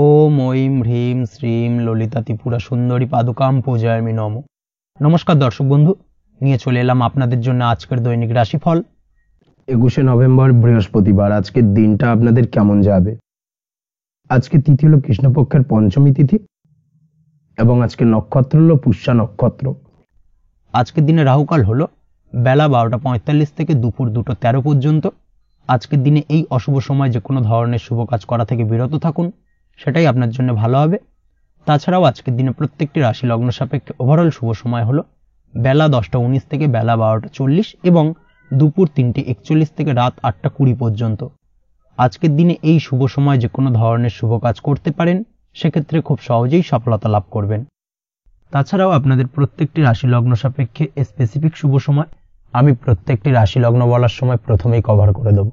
ওম ঐম হ্রিম শ্রীম ললিতা ত্রিপুরা সুন্দরী পাদুকাম পূজায়ামি নমঃ। নমস্কার দর্শক বন্ধু, নিয়ে চলে এলাম আপনাদের জন্য আজকের দৈনিক রাশিফল 21শে নভেম্বর বৃহস্পতিবার। আজকের দিনটা আপনাদের কেমন যাবে? আজকে তিথি হলো কৃষ্ণপক্ষের পঞ্চমী তিথি এবং আজকে নক্ষত্র হলো পুষ্যা নক্ষত্র। আজকের দিনে রাহুকাল হলো বেলা 12:45 থেকে দুপুর 2:13 পর্যন্ত। আজকের দিনে এই অশুভ সময় যে কোনো ধরনের শুভ কাজ করা থেকে বিরত থাকুন, সেটাই আপনার জন্য ভালো হবে। তাছাড়াও আজকের দিনে প্রত্যেকটি রাশি লগ্ন সাপেক্ষে ওভারঅল শুভ সময় হলো বেলা 10:19 থেকে বেলা 12:40 এবং দুপুর 3:41 থেকে রাত 8:20 পর্যন্ত। আজকের দিনে এই শুভ সময় যে কোনো ধরনের শুভ কাজ করতে পারেন, সেক্ষেত্রে খুব সহজেই সফলতা লাভ করবেন। তাছাড়াও আপনাদের প্রত্যেকটি রাশি লগ্ন সাপেক্ষে স্পেসিফিক শুভ সময় আমি প্রত্যেকটি রাশি লগ্ন বলার সময় প্রথমেই কভার করে দেব।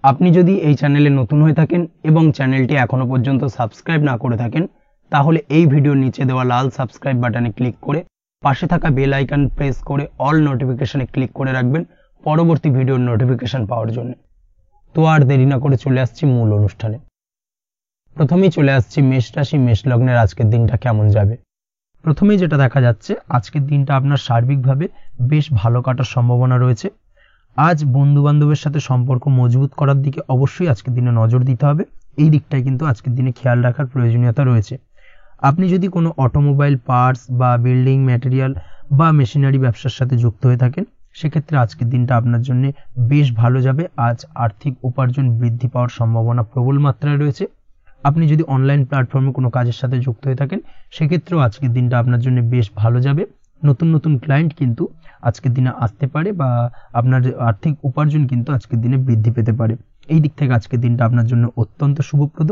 আপনি যদি এই চ্যানেলে নতুন হয়ে থাকেন এবং চ্যানেলটি এখনো পর্যন্ত সাবস্ক্রাইব না করে থাকেন, তাহলে এই ভিডিওর নিচে দেওয়া লাল সাবস্ক্রাইব বাটনে ক্লিক করে পাশে থাকা বেল আইকন প্রেস করে অল নোটিফিকেশনে ক্লিক করে রাখবেন পরবর্তী ভিডিওর নোটিফিকেশন পাওয়ার জন্য। তো আর দেরি না করে চলে আসছি মূল অনুষ্ঠানে। প্রথমেই চলে আসছি মেষ রাশি, মেষ লগ্নের আজকের দিনটা কেমন যাবে। প্রথমেই যেটা দেখা যাচ্ছে, আজকের দিনটা আপনার সার্বিকভাবে বেশ ভালো কাটার সম্ভাবনা রয়েছে। আজ বন্ধু বান্ধবের সাথে সম্পর্ক মজবুত করার দিকে অবশ্যই আজকের দিনে নজর দিতে হবে। এই দিকটাই কিন্তু আজকের দিনে খেয়াল রাখার প্রয়োজনীয়তা রয়েছে। আপনি যদি কোনো অটোমোবাইল পার্টস বা বিল্ডিং ম্যাটেরিয়াল বা মেশিনারি ব্যবসার সাথে যুক্ত হয়ে থাকেন, সেক্ষেত্রে আজকের দিনটা আপনার জন্য বেশ ভালো যাবে। আজ আর্থিক উপার্জন বৃদ্ধি পাওয়ার সম্ভাবনা প্রবল মাত্রায় রয়েছে। আপনি যদি অনলাইন প্ল্যাটফর্মে কোনো কাজের সাথে যুক্ত হয়ে থাকেন, সেক্ষেত্রেও আজকের দিনটা আপনার জন্য বেশ ভালো যাবে। নতুন নতুন ক্লায়েন্ট কিন্তু আজকের দিনে আসতে পারে বা আপনার আর্থিক উপার্জন কিন্তু আজকের দিনে বৃদ্ধি পেতে পারে। এই দিক থেকে আজকের দিনটা আপনার জন্য অত্যন্ত শুভপ্রদ।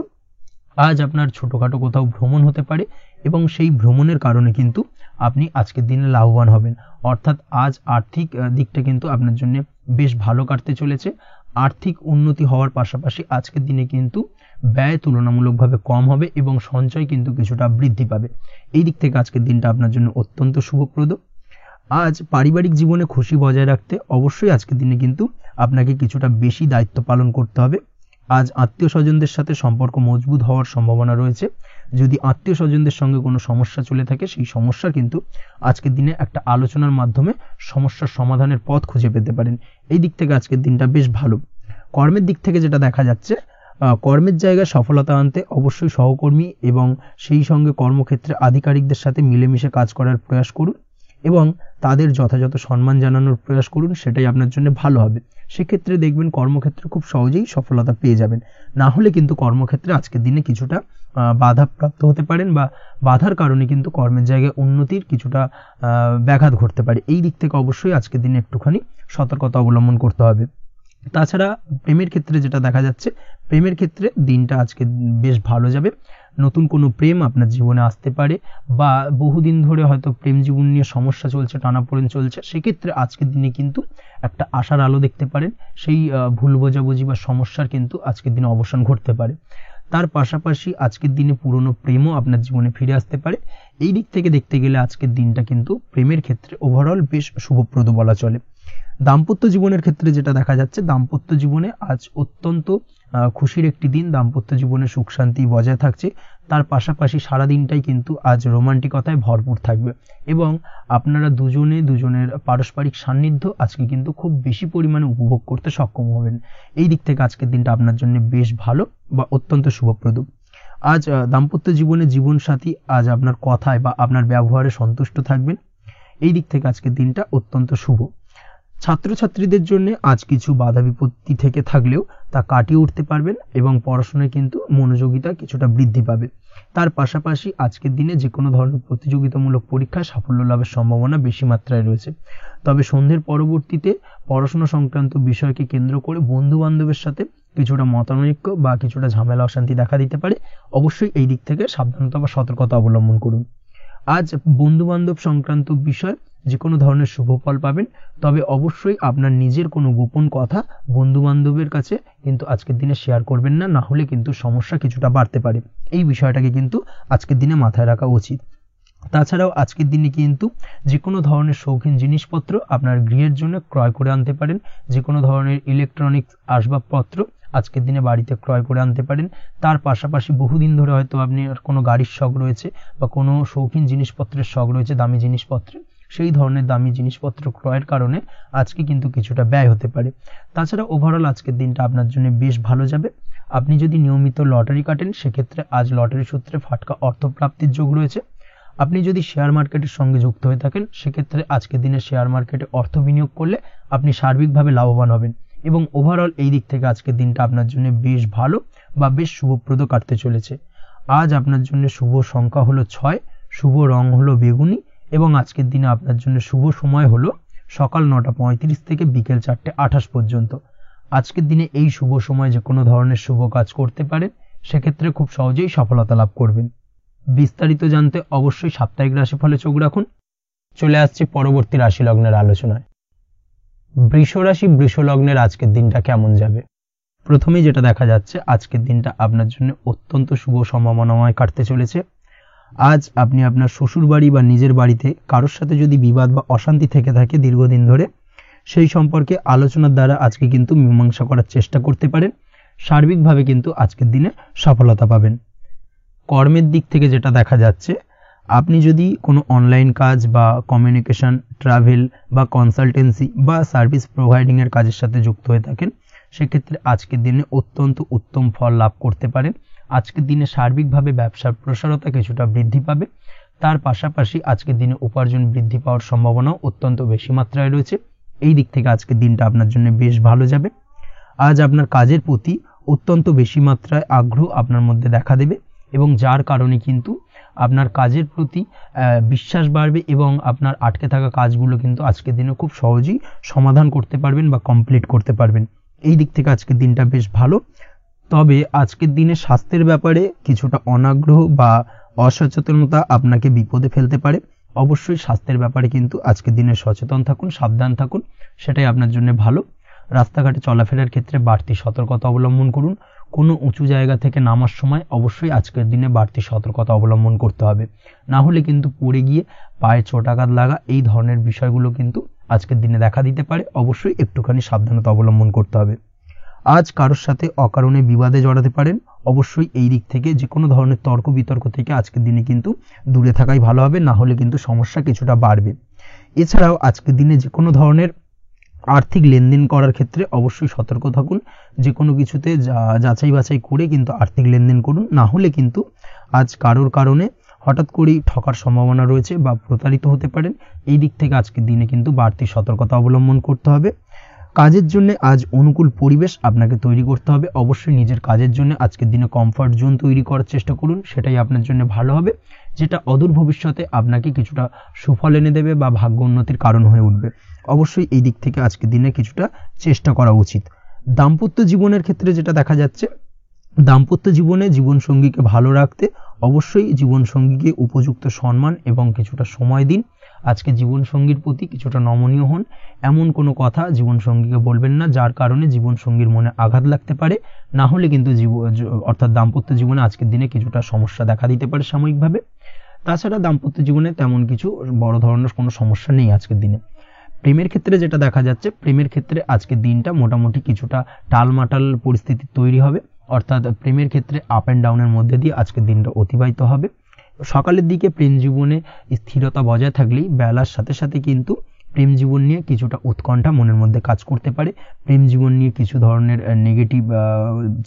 আজ আপনার ছোটোখাটো কোথাও ভ্রমণ হতে পারে এবং সেই ভ্রমণের কারণে কিন্তু আপনি আজকের দিনে লাভবান হবেন। অর্থাৎ আজ আর্থিক দিকটা কিন্তু আপনার জন্য বেশ ভালো কাটতে চলেছে। আর্থিক উন্নতি হওয়ার পাশাপাশি আজকের দিনে কিন্তু ব্যয় তুলনামূলকভাবে কম হবে এবং সঞ্চয় কিন্তু কিছুটা বৃদ্ধি পাবে। এই দিক থেকে আজকের দিনটা আপনার জন্য অত্যন্ত শুভপ্রদ। আজ পারিবারিক জীবনে খুশি বজায় রাখতে অবশ্যই আজকের দিনে কিন্তু আপনাকে কিছুটা বেশি দায়িত্ব পালন করতে হবে। আজ আত্মীয় স্বজনদের সাথে সম্পর্ক মজবুত হওয়ার সম্ভাবনা রয়েছে। যদি আত্মীয় স্বজনদের সঙ্গে কোনো সমস্যা চলে থাকে, সেই সমস্যা কিন্তু আজকের দিনে একটা আলোচনার মাধ্যমে সমস্যার সমাধানের পথ খুঁজে পেতে পারেন। এই দিক থেকে আজকের দিনটা বেশ ভালো। কর্মের দিক থেকে যেটা দেখা যাচ্ছে, কর্মের জায়গায় সফলতা আনতে অবশ্যই সহকর্মী এবং সেই সঙ্গে কর্মক্ষেত্রে আধিকারিকদের সাথে মিলেমিশে কাজ করার প্রয়াস করুন এবং তাদের যথাযথ সম্মান জানানোর প্রয়াস করুন, সেটাই আপনার জন্য ভালো হবে। সেক্ষেত্রে দেখবেন কর্মক্ষেত্রে খুব সহজেই সফলতা পেয়ে যাবেন। না হলে কিন্তু কর্মক্ষেত্রে আজকের দিনে কিছুটা বাধাপ্রাপ্ত হতে পারেন বা বাধার কারণে কিন্তু কর্মের জায়গায় উন্নতির কিছুটা ব্যাঘাত ঘটতে পারে। এই দিক থেকে অবশ্যই আজকের দিনে একটুখানি সতর্কতা অবলম্বন করতে হবে। তাছাড়া প্রেমের ক্ষেত্রে যেটা দেখা যাচ্ছে, প্রেমের ক্ষেত্রে দিনটা আজকে বেশ ভালো যাবে। নতুন কোনো প্রেম আপনার জীবনে আসতে পারে বা বহুদিন ধরে হয়তো প্রেম জীবন নিয়ে সমস্যা চলছে, টানাপোড়েন চলছে, সেক্ষেত্রে আজকের দিনে কিন্তু একটা আশার আলো দেখতে পারেন। সেই ভুল বোঝাবুঝি বা সমস্যার কিন্তু আজকের দিনে অবসান ঘটতে পারে। তার পাশাপাশি আজকের দিনে পুরনো প্রেমও আপনার জীবনে ফিরে আসতে পারে। এই দিক থেকে দেখতে গেলে আজকের দিনটা কিন্তু প্রেমের ক্ষেত্রে ওভারঅল বেশ শুভপ্রদ বলা চলে। দাম্পত্য জীবনের ক্ষেত্রে যেটা দেখা যাচ্ছে, দাম্পত্য জীবনে আজ অত্যন্ত খুশির একটি দিন। দাম্পত্য জীবনে সুখ শান্তি বজায় থাকছে। তার পাশাপাশি সারা দিনটাই কিন্তু আজ রোমান্টিকতায় ভরপুর থাকবে এবং আপনারা দুজনের পারস্পরিক সান্নিধ্য আজকে কিন্তু খুব বেশি পরিমাণে উপভোগ করতে সক্ষম হবেন। এই দিক থেকে আজকের দিনটা আপনার জন্য বেশ ভালো বা অত্যন্ত শুভপ্রদ। আজ দাম্পত্য জীবনে জীবনসাথী আজ আপনার কথায় বা আপনার ব্যবহারে সন্তুষ্ট থাকবেন। এই দিক থেকে আজকের দিনটা অত্যন্ত শুভ। ছাত্রছাত্রীদের জন্য আজ কিছু বাধা বিপত্তি থেকে থাকলেও তা কাটিয়ে উঠতে পারবেন এবং পড়াশোনায় কিন্তু মনোযোগিতা কিছুটা বৃদ্ধি পাবে। তার পাশাপাশি আজকের দিনে যে কোনো ধরনের প্রতিযোগিতামূলক পরীক্ষায় সাফল্য লাভের সম্ভাবনা বেশি মাত্রায় রয়েছে। তবে সন্ধ্যের পরবর্তীতে পড়াশোনা সংক্রান্ত বিষয়কে কেন্দ্র করে বন্ধু বান্ধবের সাথে কিছুটা মতানৈক্য বা কিছুটা ঝামেলা অশান্তি দেখা দিতে পারে। অবশ্যই এই দিক থেকে সাবধানতা বা সতর্কতা অবলম্বন করুন। আজ বন্ধু বান্ধব সংক্রান্ত বিষয় যে কোনো ধরনের শুভ ফল পাবেন। তবে অবশ্যই আপনার নিজের কোনো গোপন কথা বন্ধু বান্ধবের কাছে কিন্তু আজকের দিনে শেয়ার করবেন না, না হলে কিন্তু সমস্যা কিছুটা বাড়তে পারে। এই বিষয়টাকে কিন্তু আজকের দিনে মাথায় রাখা উচিত। তাছাড়াও আজকের দিনে কিন্তু যে কোনো ধরনের শৌখিন জিনিসপত্র আপনার গৃহের জন্য ক্রয় করে আনতে পারেন। যে কোনো ধরনের ইলেকট্রনিক্স আসবাবপত্র আজকের দিনে বাড়িতে ক্রয় করে আনতে পারেন। তার পাশাপাশি বহুদিন ধরে হয়তো আপনি কোনো গাড়ির শখ রয়েছে বা কোনো শৌখিন জিনিসপত্রের শখ রয়েছে, দামি জিনিসপত্র, সেই ধরনের দামি জিনিসপত্র ক্রয়ের কারণে আজকে কিন্তু কিছুটা ব্যয় হতে পারে। তাছাড়া ওভারঅল আজকের দিনটা আপনার জন্য বেশ ভালো যাবে। আপনি যদি নিয়মিত লটারি কাটেন সেক্ষেত্রে আজ লটারি সূত্রে ফাটকা অর্থপ্রাপ্তির যোগ রয়েছে। আপনি যদি শেয়ার মার্কেটের সঙ্গে যুক্ত হয়ে থাকেন সেক্ষেত্রে আজকের দিনে শেয়ার মার্কেটে অর্থ বিনিয়োগ করলে আপনি সার্বিকভাবে লাভবান হবেন এবং ওভারঅল এই দিক থেকে আজকের দিনটা আপনার জন্য বেশ ভালো বা বেশ শুভপ্রদ কাটতে চলেছে। আজ আপনার জন্য শুভ সংখ্যা হলো 6, শুভ রং হলো বেগুনি এবং আজকের দিনে আপনার জন্য শুভ সময় হলো সকাল 9:35 থেকে বিকেল 4:28 পর্যন্ত। আজকের দিনে এই শুভ সময় যে কোনো ধরনের শুভ কাজ করতে পারেন, সেক্ষেত্রে খুব সহজেই সফলতা লাভ করবেন। বিস্তারিত জানতে অবশ্যই সাপ্তাহিক রাশিফলে চোখ রাখুন। চলে আসছি পরবর্তী রাশি লগ্নের আলোচনায়। বৃষ রাশি, বৃষ লগ্নের আজকের দিনটা কেমন যাবে? প্রথমেই যেটা দেখা যাচ্ছে, আজকের দিনটা আপনার জন্য অত্যন্ত শুভ সম্ভাবনাময় কাটতে চলেছে। আজ আপনি আপনার শ্বশুর বাড়ি বা নিজের বাড়িতে কারোর সাথে যদি বিবাদ বা অশান্তি থেকে থাকে দীর্ঘদিন ধরে, সেই সম্পর্কে আলোচনার দ্বারা আজকে কিন্তু মীমাংসা করার চেষ্টা করতে পারেন। সার্বিকভাবে কিন্তু আজকের দিনে সফলতা পাবেন। কর্মের দিক থেকে যেটা দেখা যাচ্ছে, আপনি যদি কোনো অনলাইন কাজ বা কমিউনিকেশন, ট্রাভেল বা কনসালটেন্সি বা সার্ভিস প্রোভাইডিংয়ের কাজের সাথে যুক্ত হয়ে থাকেন, সেক্ষেত্রে আজকের দিনে অত্যন্ত উত্তম ফল লাভ করতে পারেন। আজকের দিনে সার্বিকভাবে ব্যবসার প্রসারতা কিছুটা বৃদ্ধি পাবে। তার পাশাপাশি আজকের দিনে উপার্জন বৃদ্ধি পাওয়ার সম্ভাবনাও অত্যন্ত বেশি মাত্রায় রয়েছে। এই দিক থেকে আজকের দিনটা আপনার জন্য বেশ ভালো যাবে। আজ আপনার কাজের প্রতি অত্যন্ত বেশি মাত্রায় আগ্রহ আপনার মধ্যে দেখা দেবে এবং যার কারণে কিন্তু আপনার কাজের প্রতি বিশ্বাস বাড়বে এবং আপনার আটকে থাকা কাজগুলো কিন্তু আজকের দিনে খুব সহজেই সমাধান করতে পারবেন বা কমপ্লিট করতে পারবেন। এই দিক থেকে আজকের দিনটা বেশ ভালো। তবে আজকের দিনে স্বাস্থ্যের ব্যাপারে কিছুটা অনাগ্রহ বা অসচেতনতা আপনাকে বিপদে ফেলতে পারে। অবশ্যই স্বাস্থ্যের ব্যাপারে কিন্তু আজকের দিনে সচেতন থাকুন, সাবধান থাকুন, সেটাই আপনার জন্য ভালো। রাস্তাঘাটে চলাফেরার ক্ষেত্রে বাড়তি সতর্কতা অবলম্বন করুন। কোনো উঁচু জায়গা থেকে নামার সময় অবশ্যই আজকের দিনে বাড়তি সতর্কতা অবলম্বন করতে হবে, না হলে কিন্তু পড়ে গিয়ে পায়ে চোটাঘাত লাগা এই ধরনের বিষয়গুলো কিন্তু আজকের দিনে দেখা দিতে পারে। অবশ্যই একটুখানি সাবধানতা অবলম্বন করতে হবে। আজ কারোর সাথে অকারণে বিবাদে জড়াতে পারেন। অবশ্যই এই দিক থেকে যে কোনো ধরনের তর্ক বিতর্ক থেকে আজকের দিনে কিন্তু দূরে থাকাই ভালো হবে, না হলে কিন্তু সমস্যা কিছুটা বাড়বে। এছাড়াও আজকের দিনে যে কোনো ধরনের আর্থিক লেনদেন করার ক্ষেত্রে অবশ্যই সতর্ক থাকুন। যে কোনো কিছুতে যাচাই বাছাই করে কিন্তু আর্থিক লেনদেন করুন, না হলে কিন্তু আজ কারোর কারণে হঠাৎ করেই ঠকার সম্ভাবনা রয়েছে বা প্রতারিত হতে পারেন। এই দিক থেকে আজকের দিনে কিন্তু বাড়তি সতর্কতা অবলম্বন করতে হবে। কাজের জন্য আজ অনুকূল পরিবেশ আপনাকে তৈরি করতে হবে। অবশ্যই নিজের কাজের জন্য আজকের দিনে কমফর্ট জোন তৈরি করার চেষ্টা করুন, সেটাই আপনার জন্য ভালো হবে, যেটা অদূর ভবিষ্যতে আপনাকে কিছুটা সুফল এনে দেবে বা ভাগ্য উন্নতির কারণ হয়ে উঠবে। অবশ্যই এই দিক থেকে আজকের দিনে কিছুটা চেষ্টা করা উচিত। দাম্পত্য জীবনের ক্ষেত্রে যেটা দেখা যাচ্ছে, দাম্পত্য জীবনে জীবনসঙ্গীকে ভালো রাখতে অবশ্যই জীবনসঙ্গীকে উপযুক্ত সম্মান এবং কিছুটা সময় দিন। আজকে জীবনসঙ্গীর প্রতি কিছুটা নমনীয় হন। এমন কোনো কথা জীবনসঙ্গীকে বলবেন না যার কারণে জীবনসঙ্গীর মনে আঘাত লাগতে পারে, না হলে কিন্তু অর্থাৎ দাম্পত্য জীবনে আজকের দিনে কিছুটা সমস্যা দেখা দিতে পারে সাময়িকভাবে। তাছাড়া দাম্পত্য জীবনে তেমন কিছু বড় ধরনের কোনো সমস্যা নেই আজকের দিনে। প্রেমের ক্ষেত্রে যেটা দেখা যাচ্ছে, প্রেমের ক্ষেত্রে আজকের দিনটা মোটামুটি কিছুটা টালমাটাল পরিস্থিতি তৈরি হবে, অর্থাৎ প্রেমের ক্ষেত্রে আপ অ্যান্ড ডাউনের মধ্যে দিয়ে আজকের দিনটা অতিবাহিত হবে। সকালের দিকে প্রেম জীবনে স্থিরতা বজায় থাকলেই বেলার সাথে সাথে কিন্তু প্রেম জীবন নিয়ে কিছুটা উৎকণ্ঠা মনের মধ্যে কাজ করতে পারে। প্রেম জীবন নিয়ে কিছু ধরনের নেগেটিভ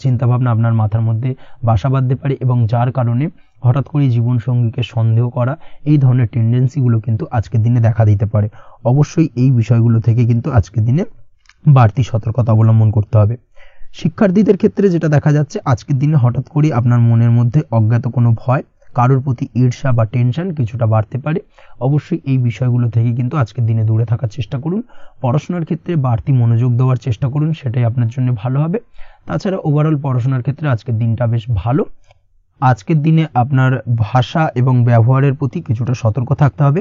চিন্তাভাবনা আপনার মাথার মধ্যে বাসা বাঁধতে পারে এবং যার কারণে হঠাৎ করে জীবনসঙ্গীকে সন্দেহ করা এই ধরনের টেন্ডেন্সিগুলো কিন্তু আজকের দিনে দেখা দিতে পারে। অবশ্যই এই বিষয়গুলো থেকে কিন্তু আজকের দিনে বাড়তি সতর্কতা অবলম্বন করতে হবে। শিক্ষার্থীদের ক্ষেত্রে যেটা দেখা যাচ্ছে, আজকের দিনে হঠাৎ করে আপনার মনের মধ্যে অজ্ঞাত কোনো ভয়, কারোর প্রতি ঈর্ষা বা টেনশন কিছুটা বাড়তে পারে। অবশ্যই এই বিষয়গুলো থেকে কিন্তু আজকের দিনে দূরে থাকার চেষ্টা করুন। পড়াশোনার ক্ষেত্রে বাড়তি মনোযোগ দেওয়ার চেষ্টা করুন, সেটাই আপনার জন্য ভালো হবে। তাছাড়া ওভারঅল পড়াশোনার ক্ষেত্রে আজকের দিনটা বেশ ভালো। আজকের দিনে আপনার ভাষা এবং ব্যবহারের প্রতি কিছুটা সতর্ক থাকতে হবে,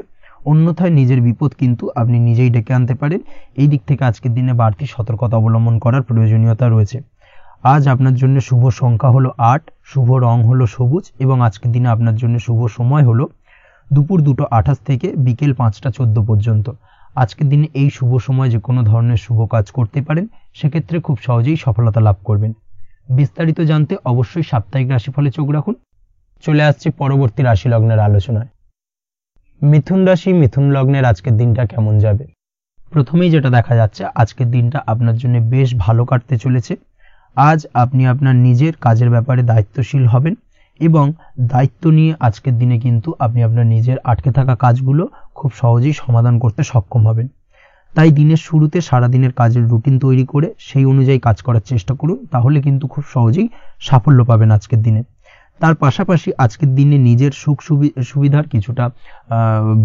অন্যথায় নিজের বিপদ কিন্তু আপনি নিজেই ডেকে আনতে পারেন। এই দিক থেকে আজকের দিনে বাড়তি সতর্কতা অবলম্বন করার প্রয়োজনীয়তা রয়েছে। আজ আপনার জন্য শুভ সংখ্যা হলো 8, শুভ রং হলো সবুজ এবং আজকের দিনে আপনার জন্য শুভ সময় হলো দুপুর 2:28 থেকে বিকেল 5:14 পর্যন্ত। আজকের দিনে এই শুভ সময় যে কোনো ধরনের শুভ কাজ করতে পারেন, সেক্ষেত্রে খুব সহজেই সফলতা লাভ করবেন। বিস্তারিত জানতে অবশ্যই সাপ্তাহিক রাশিফলে চোখ রাখুন। চলে আসছে পরবর্তী রাশি লগ্নের আলোচনায়। মিথুন রাশি, মিথুন লগ্নের আজকের দিনটা কেমন যাবে? প্রথমেই যেটা দেখা যাচ্ছে, আজকের দিনটা আপনার জন্য বেশ ভালো কাটতে চলেছে। আজ আপনি আপনার নিজের কাজের ব্যাপারে দায়িত্বশীল হবেন এবং দায়িত্ব নিয়ে আজকের দিনে কিন্তু আপনি আপনার নিজের আটকে থাকা কাজগুলো খুব সহজেই সমাধান করতে সক্ষম হবেন। তাই দিনের শুরুতে সারাদিনের কাজের রুটিন তৈরি করে সেই অনুযায়ী কাজ করার চেষ্টা করুন, তাহলে কিন্তু খুব সহজেই সাফল্য পাবেন আজকের দিনে। তার পাশাপাশি আজকের দিনে নিজের সুখ সুবিধার কিছুটা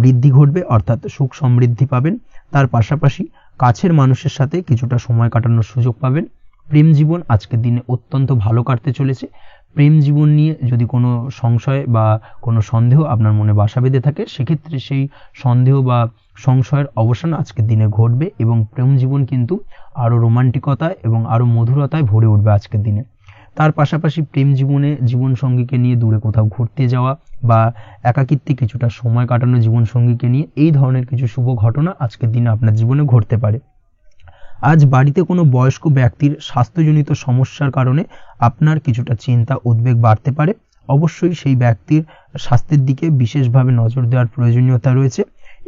বৃদ্ধি ঘটবে, অর্থাৎ সুখ সমৃদ্ধি পাবেন। তার পাশাপাশি কাছের মানুষের সাথে কিছুটা সময় কাটানোর সুযোগ পাবেন। প্রেম জীবন আজকের দিনে অত্যন্ত ভালো কাটতে চলেছে। প্রেম জীবন নিয়ে যদি কোনো সংশয় বা কোনো সন্দেহ আপনার মনে বাসা বেঁধে থাকে, সেক্ষেত্রে সেই সন্দেহ বা সংশয়ের অবসান আজকের দিনে ঘটবে এবং প্রেম জীবন কিন্তু আরো রোমান্টিকতায় এবং আরো মধুরতায় ভরে উঠবে আজকের দিনে। তার পাশাপাশি প্রেম জীবনে জীবন সঙ্গীকে নিয়ে দূরে কোথাও ঘুরতে যাওয়া বা একাকিত্বে কিছুটা সময় কাটানো জীবন সঙ্গীকে নিয়ে, এই ধরনের কিছু শুভ ঘটনা আজকের দিনে আপনার জীবনে ঘটতে পারে। আজ বাড়িতে কোনো বয়স্ক ব্যক্তির স্বাস্থ্যজনিত সমস্যার কারণে আপনার কিছুটা চিন্তা উদ্বেগ বাড়তে পারে। অবশ্যই সেই ব্যক্তির স্বাস্থ্যের দিকে বিশেষভাবে নজর দেওয়ার প্রয়োজনীয়তা রয়েছে।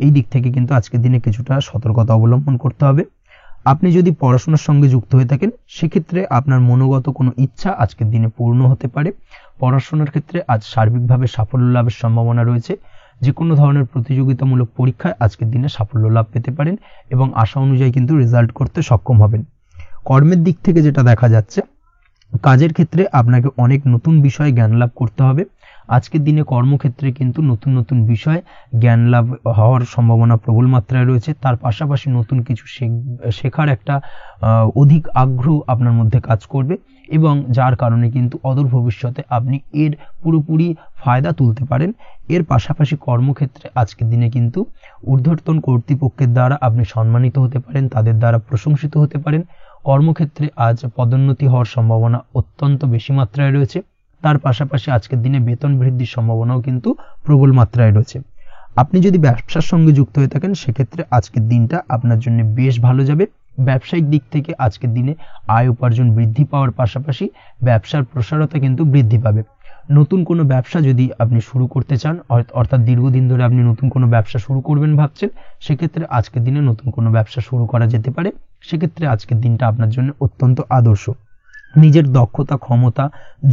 এই দিক থেকে কিন্তু আজকের দিনে কিছুটা সতর্কতা অবলম্বন করতে হবে। আপনি যদি পড়াশোনার সঙ্গে যুক্ত হয়ে থাকেন, সেক্ষেত্রে আপনার মনোগত কোনো ইচ্ছা আজকের দিনে পূর্ণ হতে পারে। পড়াশোনার ক্ষেত্রে আজ সার্বিকভাবে সাফল্য লাভের সম্ভাবনা রয়েছে। যে কোনো ধরনের প্রতিযোগিতামূলক পরীক্ষায় আজকের দিনে সাফল্য লাভ পেতে পারেন এবং আশা অনুযায়ী কিন্তু রেজাল্ট করতে সক্ষম হবেন। কর্মের দিক থেকে যেটা দেখা যাচ্ছে, কাজের ক্ষেত্রে আপনাকে অনেক নতুন বিষয়ে জ্ঞান লাভ করতে হবে। আজকের দিনে কর্মক্ষেত্রে কিন্তু নতুন নতুন বিষয় জ্ঞান লাভ হওয়ার সম্ভাবনা প্রবল মাত্রায় রয়েছে। তার পাশাপাশি নতুন কিছু শেখার একটা অধিক আগ্রহ আপনার মধ্যে কাজ করবে এবং যার কারণে কিন্তু অদূর ভবিষ্যতে আপনি এর পুরোপুরি ফায়দা তুলতে পারেন। এর পাশাপাশি কর্মক্ষেত্রে আজকের দিনে কিন্তু ঊর্ধ্বতন কর্তৃপক্ষের দ্বারা আপনি সম্মানিত হতে পারেন, তাদের দ্বারা প্রশংসিত হতে পারেন। কর্মক্ষেত্রে আজ পদোন্নতি হওয়ার সম্ভাবনা অত্যন্ত বেশি মাত্রায় রয়েছে। তার পাশাপাশি আজকের দিনে বেতন বৃদ্ধির সম্ভাবনাও কিন্তু প্রবল মাত্রায় রয়েছে। আপনি যদি ব্যবসার সঙ্গে যুক্ত হয়ে থাকেন, সেক্ষেত্রে আজকের দিনটা আপনার জন্য বেশ ভালো যাবে। ব্যবসায়িক দিক থেকে আজকের দিনে আয় উপার্জন বৃদ্ধি পাওয়ার পাশাপাশি ব্যবসার প্রসারতা কিন্তু বৃদ্ধি পাবে। নতুন কোনো ব্যবসা যদি আপনি শুরু করতে চান, অর্থাৎ দীর্ঘদিন ধরে আপনি নতুন কোনো ব্যবসা শুরু করবেন ভাবছেন, সেক্ষেত্রে আজকের দিনে নতুন কোনো ব্যবসা শুরু করা যেতে পারে। সেক্ষেত্রে আজকের দিনটা আপনার জন্য অত্যন্ত আদর্শ। নিজের দক্ষতা, ক্ষমতা,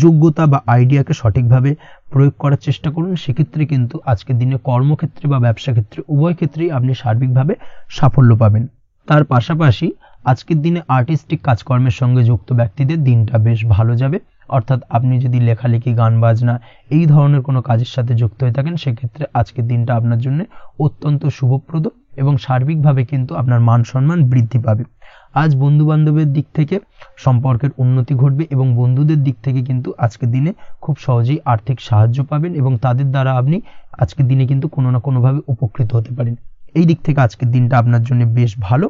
যোগ্যতা বা আইডিয়াকে সঠিকভাবে প্রয়োগ করার চেষ্টা করুন। সেক্ষেত্রে কিন্তু আজকের দিনে কর্মক্ষেত্রে বা ব্যবসা ক্ষেত্রে উভয় ক্ষেত্রেই আপনি সার্বিকভাবে সাফল্য পাবেন। তার পাশাপাশি আজকের দিনে আর্টিস্টিক কাজকর্মের সঙ্গে যুক্ত ব্যক্তিদের দিনটা বেশ ভালো যাবে। অর্থাৎ আপনি যদি লেখালেখি, গান বাজনা এই ধরনের কোনো কাজের সাথে যুক্ত হয়ে থাকেন, সেক্ষেত্রে আজকের দিনটা আপনার জন্য অত্যন্ত শুভপ্রদ এবং সার্বিকভাবে কিন্তু আপনার মান সম্মান বৃদ্ধি পাবে। আজ বন্ধু বান্ধবের দিক থেকে সম্পর্কের উন্নতি ঘটবে এবং বন্ধুদের দিক থেকে কিন্তু আজকের দিনে খুব সহজেই আর্থিক সাহায্য পাবেন এবং তাদের দ্বারা আপনি আজকের দিনে কিন্তু কোনো না কোনোভাবে উপকৃত হতে পারেন। এই দিক থেকে আজকের দিনটা আপনার জন্য বেশ ভালো।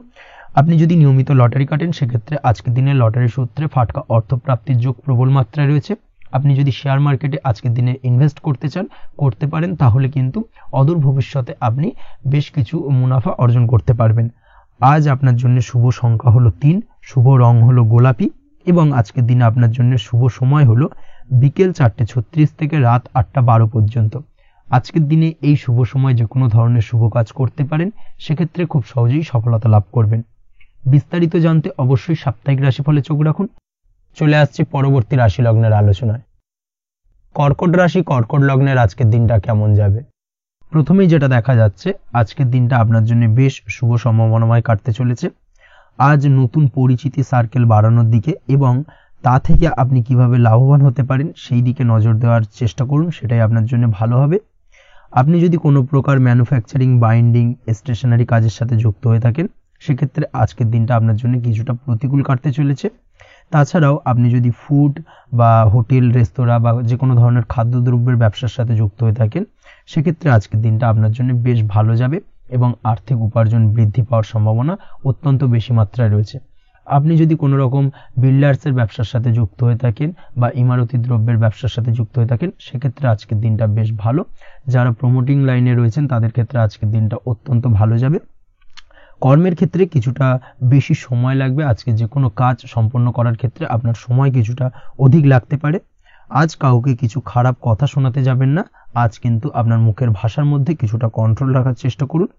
আপনি যদি নিয়মিত লটারি কাটেন, সেক্ষেত্রে আজকের দিনে লটারি সূত্রে ফাটকা অর্থপ্রাপ্তির যোগ প্রবল মাত্রায় রয়েছে। আপনি যদি শেয়ার মার্কেটে আজকের দিনে ইনভেস্ট করতে চান, করতে পারেন, তাহলে কিন্তু অদূর ভবিষ্যতে আপনি বেশ কিছু মুনাফা অর্জন করতে পারবেন। আজ আপনার জন্য শুভ সংখ্যা হলো 3, শুভ রং হলো গোলাপি এবং আজকের দিনে আপনার জন্য শুভ সময় হলো বিকেল 4:36 থেকে রাত 8:12 পর্যন্ত। আজকের দিনে এই শুভ সময় যে কোনো ধরনের শুভ কাজ করতে পারেন, সেক্ষেত্রে খুব সহজেই সফলতা লাভ করবেন। বিস্তারিত জানতে অবশ্যই সাপ্তাহিক রাশিফলে চোখ রাখুন। চলে আসছে পরবর্তী রাশি লগ্নের আলোচনায়। কর্কট রাশি, কর্কট লগ্নের আজকের দিনটা কেমন যাবে? প্রথমেই যেটা দেখা যাচ্ছে, আজকের দিনটা আপনার জন্য বেশ শুভ সম্ভাবনাময় কাটতে চলেছে। আজ নতুন পরিচিতি সার্কেল বাড়ানোর দিকে এবং তা থেকে আপনি কিভাবে লাভবান হতে পারেন সেই দিকে নজর দেওয়ার চেষ্টা করুন, সেটাই আপনার জন্য ভালো হবে। আপনি যদি কোনো প্রকার ম্যানুফ্যাকচারিং, বাইন্ডিং, স্টেশনারি কাজের সাথে যুক্ত হয়ে থাকেন, সেক্ষেত্রে আজকের দিনটা আপনার জন্য কিছুটা প্রতিকূল কাটতে চলেছে। তাছাড়াও আপনি যদি ফুড বা হোটেল, রেস্তোরাঁ বা যে কোনো ধরনের খাদ্যদ্রব্যের ব্যবসার সাথে যুক্ত হয়ে থাকেন, সেক্ষেত্রে আজকের দিনটা আপনার জন্য বেশ ভালো যাবে এবং আর্থিক উপার্জন বৃদ্ধি পাওয়ার সম্ভাবনা অত্যন্ত বেশি মাত্রায় রয়েছে। আপনি যদি কোনো রকম বিল্ডার্সের ব্যবসার সাথে যুক্ত হয়ে থাকেন বা ইমারতি দ্রব্যের ব্যবসার সাথে যুক্ত হয়ে থাকেন, সেক্ষেত্রে আজকের দিনটা বেশ ভালো। যারা প্রমোটিং লাইনে রয়েছেন তাদের ক্ষেত্রে আজকের দিনটা অত্যন্ত ভালো যাবে। কর্মের ক্ষেত্রে কিছুটা বেশি সময় লাগবে। আজকে যে কোনো কাজ সম্পন্ন করার ক্ষেত্রে আপনার সময় কিছুটা অধিক লাগতে পারে। আজ কাউকে কিছু খারাপ কথা শোনাতে যাবেন না। আজ কিন্তু আপনার মুখের ভাষার মধ্যে কিছুটা কন্ট্রোল রাখার চেষ্টা করুন।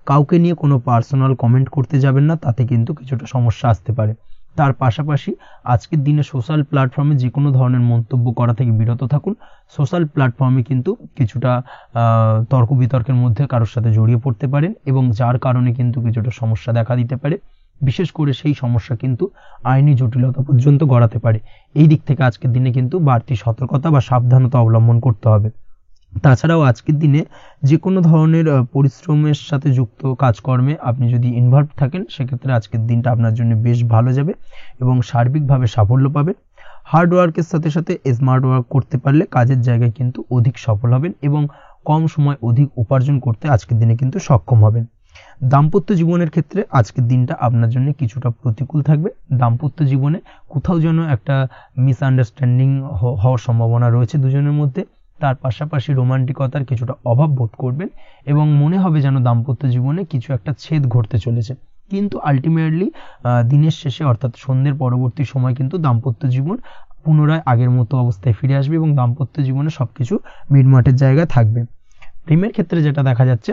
কাউকে নিয়ে কোনো পার্সোনাল কমেন্ট করতে যাবেন না, তাতে কিন্তু কিছুটা সমস্যা আসতে পারে। তার পাশাপাশি আজকের দিনে সোশ্যাল প্ল্যাটফর্মে যে কোনো ধরনের মন্তব্য করা থেকে বিরত থাকুন। সোশ্যাল প্ল্যাটফর্মে কিন্তু কিছুটা তর্ক বিতর্কের মধ্যে কারোর সাথে জড়িয়ে পড়তে পারেন এবং যার কারণে কিন্তু কিছুটা সমস্যা দেখা দিতে পারে। বিশেষ করে সেই সমস্যা কিন্তু আইনি জটিলতা পর্যন্ত গড়াতে পারে। এই দিক থেকে আজকের দিনে কিন্তু বাড়তি সতর্কতা বা সাবধানতা অবলম্বন করতে হবে। তাছাড়াও আজকের দিনে যে কোনো ধরনের পরিশ্রমের সাথে যুক্ত কাজকর্মে আপনি যদি ইনভলভ থাকেন, সেক্ষেত্রে আজকের দিনটা আপনার জন্য বেশ ভালো যাবে এবং সার্বিকভাবে সাফল্য পাবেন। হার্ড ওয়ার্কের সাথে সাথে স্মার্ট ওয়ার্ক করতে পারলে কাজের জায়গায় কিন্তু অধিক সফল হবেন এবং কম সময় অধিক উপার্জন করতে আজকের দিনে কিন্তু সক্ষম হবেন। দাম্পত্য জীবনের ক্ষেত্রে আজকের দিনটা আপনার জন্য কিছুটা প্রতিকূল থাকবে। দাম্পত্য জীবনে কোথাও যেন একটা মিসআন্ডারস্ট্যান্ডিং হওয়ার সম্ভাবনা রয়েছে দুজনের মধ্যে। তার পাশাপাশি রোমান্টিকতার কিছুটা অভাব বোধ করবেন এবং মনে হবে যেন দাম্পত্য জীবনে কিছু একটা ছেদ ঘটতে চলেছে। কিন্তু আলটিমেটলি দিনের শেষে অর্থাৎ সন্ধ্যের পরবর্তী সময় কিন্তু দাম্পত্য জীবন পুনরায় আগের মতো অবস্থায় ফিরে আসবে এবং দাম্পত্য জীবনে সবকিছু মিটমাটের জায়গায় থাকবে। প্রেমের ক্ষেত্রে যেটা দেখা যাচ্ছে,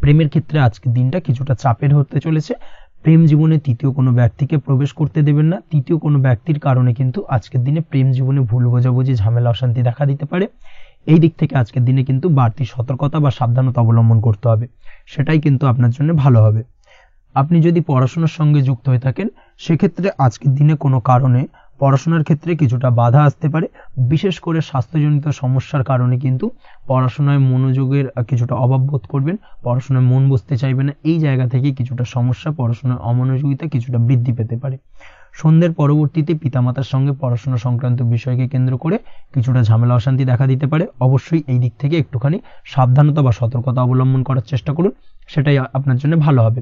প্রেমের ক্ষেত্রে আজকের দিনটা কিছুটা চাপের হতে চলেছে। প্রেম জীবনে তৃতীয় কোনো ব্যক্তিকে প্রবেশ করতে দেবেন না। তৃতীয় কোনো ব্যক্তির কারণে কিন্তু আজকের দিনে প্রেম জীবনে ভুল বোঝাবুঝি, ঝামেলা, অশান্তি দেখা দিতে পারে। এই দিক থেকে আজকের দিনে কিন্তু বাড়তি সতর্কতা বা সাবধানতা অবলম্বন করতে হবে, সেটাই কিন্তু আপনার জন্য ভালো হবে। আপনি যদি পড়াশোনার সঙ্গে যুক্ত হয়ে থাকেন, সেক্ষেত্রে আজকের দিনে কোনো কারণে পড়াশোনার ক্ষেত্রে কিছুটা বাধা আসতে পারে। বিশেষ করে স্বাস্থ্যজনিত সমস্যার কারণে কিন্তু পড়াশোনায় মনোযোগের কিছুটা অভাব বোধ করবেন, পড়াশোনায় মন বসতে চাইবে না। এই জায়গা থেকে কিছুটা সমস্যা, পড়াশোনার অমনোযোগিতা কিছুটা বৃদ্ধি পেতে পারে। সন্ধ্যের পরবর্তীতে পিতামাতার সঙ্গে পড়াশোনা সংক্রান্ত বিষয়কে কেন্দ্র করে কিছুটা ঝামেলা, অশান্তি দেখা দিতে পারে। অবশ্যই এই দিক থেকে একটুখানি সাবধানতা বা সতর্কতা অবলম্বন করার চেষ্টা করুন, সেটাই আপনার জন্য ভালো হবে।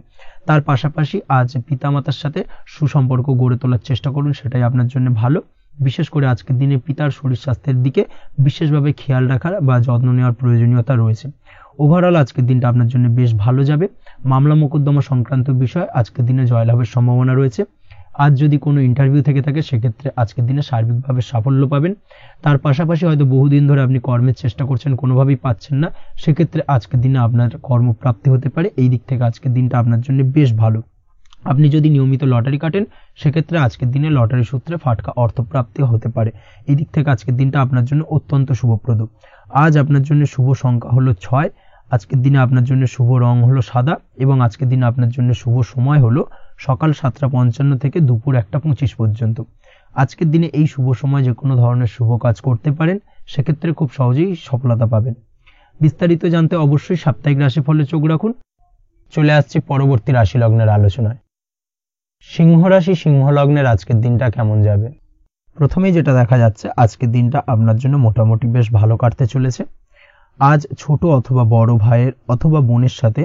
তার পাশাপাশি আজ পিতামাতার সাথে সুসম্পর্ক গড়ে তোলার চেষ্টা করুন, সেটাই আপনার জন্য ভালো। বিশেষ করে আজকের দিনে পিতার শরীর স্বাস্থ্যের দিকে বিশেষভাবে খেয়াল রাখার বা যত্ন নেওয়ার প্রয়োজনীয়তা রয়েছে। ওভারঅল আজকের দিনটা আপনার জন্য বেশ ভালো যাবে। মামলা মোকদ্দমা সংক্রান্ত বিষয় আজকের দিনে জয়লাভের সম্ভাবনা রয়েছে। আজ যদি কোনো ইন্টারভিউ থেকে থাকে, সেক্ষেত্রে আজকের দিনে সার্বিকভাবে সাফল্য পাবেন। তার পাশাপাশি হয়তো বহুদিন ধরে আপনি কর্মের চেষ্টা করছেন, কোনোভাবেই পাচ্ছেন না, সেক্ষেত্রে আজকের দিনে আপনার কর্মপ্রাপ্তি হতে পারে। এই দিক থেকে আজকের দিনটা আপনার জন্য বেশ ভালো। আপনি যদি নিয়মিত লটারি কাটেন, সেক্ষেত্রে আজকের দিনে লটারি সূত্রে ফাটকা অর্থপ্রাপ্তি হতে পারে। এই দিক থেকে আজকের দিনটা আপনার জন্য অত্যন্ত শুভপ্রদ। আজ আপনার জন্য শুভ সংখ্যা হলো 6। আজকের দিনে আপনার জন্য শুভ রং হলো সাদা এবং আজকের দিনে আপনার জন্য শুভ সময় হলো সকাল 7:55 থেকে দুপুর 1:25 পর্যন্ত। আজকের দিনে এই শুভ সময় যে কোনো ধরনের শুভ কাজ করতে পারেন, সেক্ষেত্রে খুব সহজেই সফলতা পাবেন। বিস্তারিত জানতে অবশ্যই সাপ্তাহিক রাশিফলে চোখ রাখুন। চলে আসছি পরবর্তী রাশি লগ্নের আলোচনায়। সিংহ রাশি, সিংহ লগ্নের আজকের দিনটা কেমন যাবে? প্রথমেই যেটা দেখা যাচ্ছে, আজকের দিনটা আপনার জন্য মোটামুটি বেশ ভালো কাটতে চলেছে। আজ ছোট অথবা বড় ভাইয়ের অথবা বোনের সাথে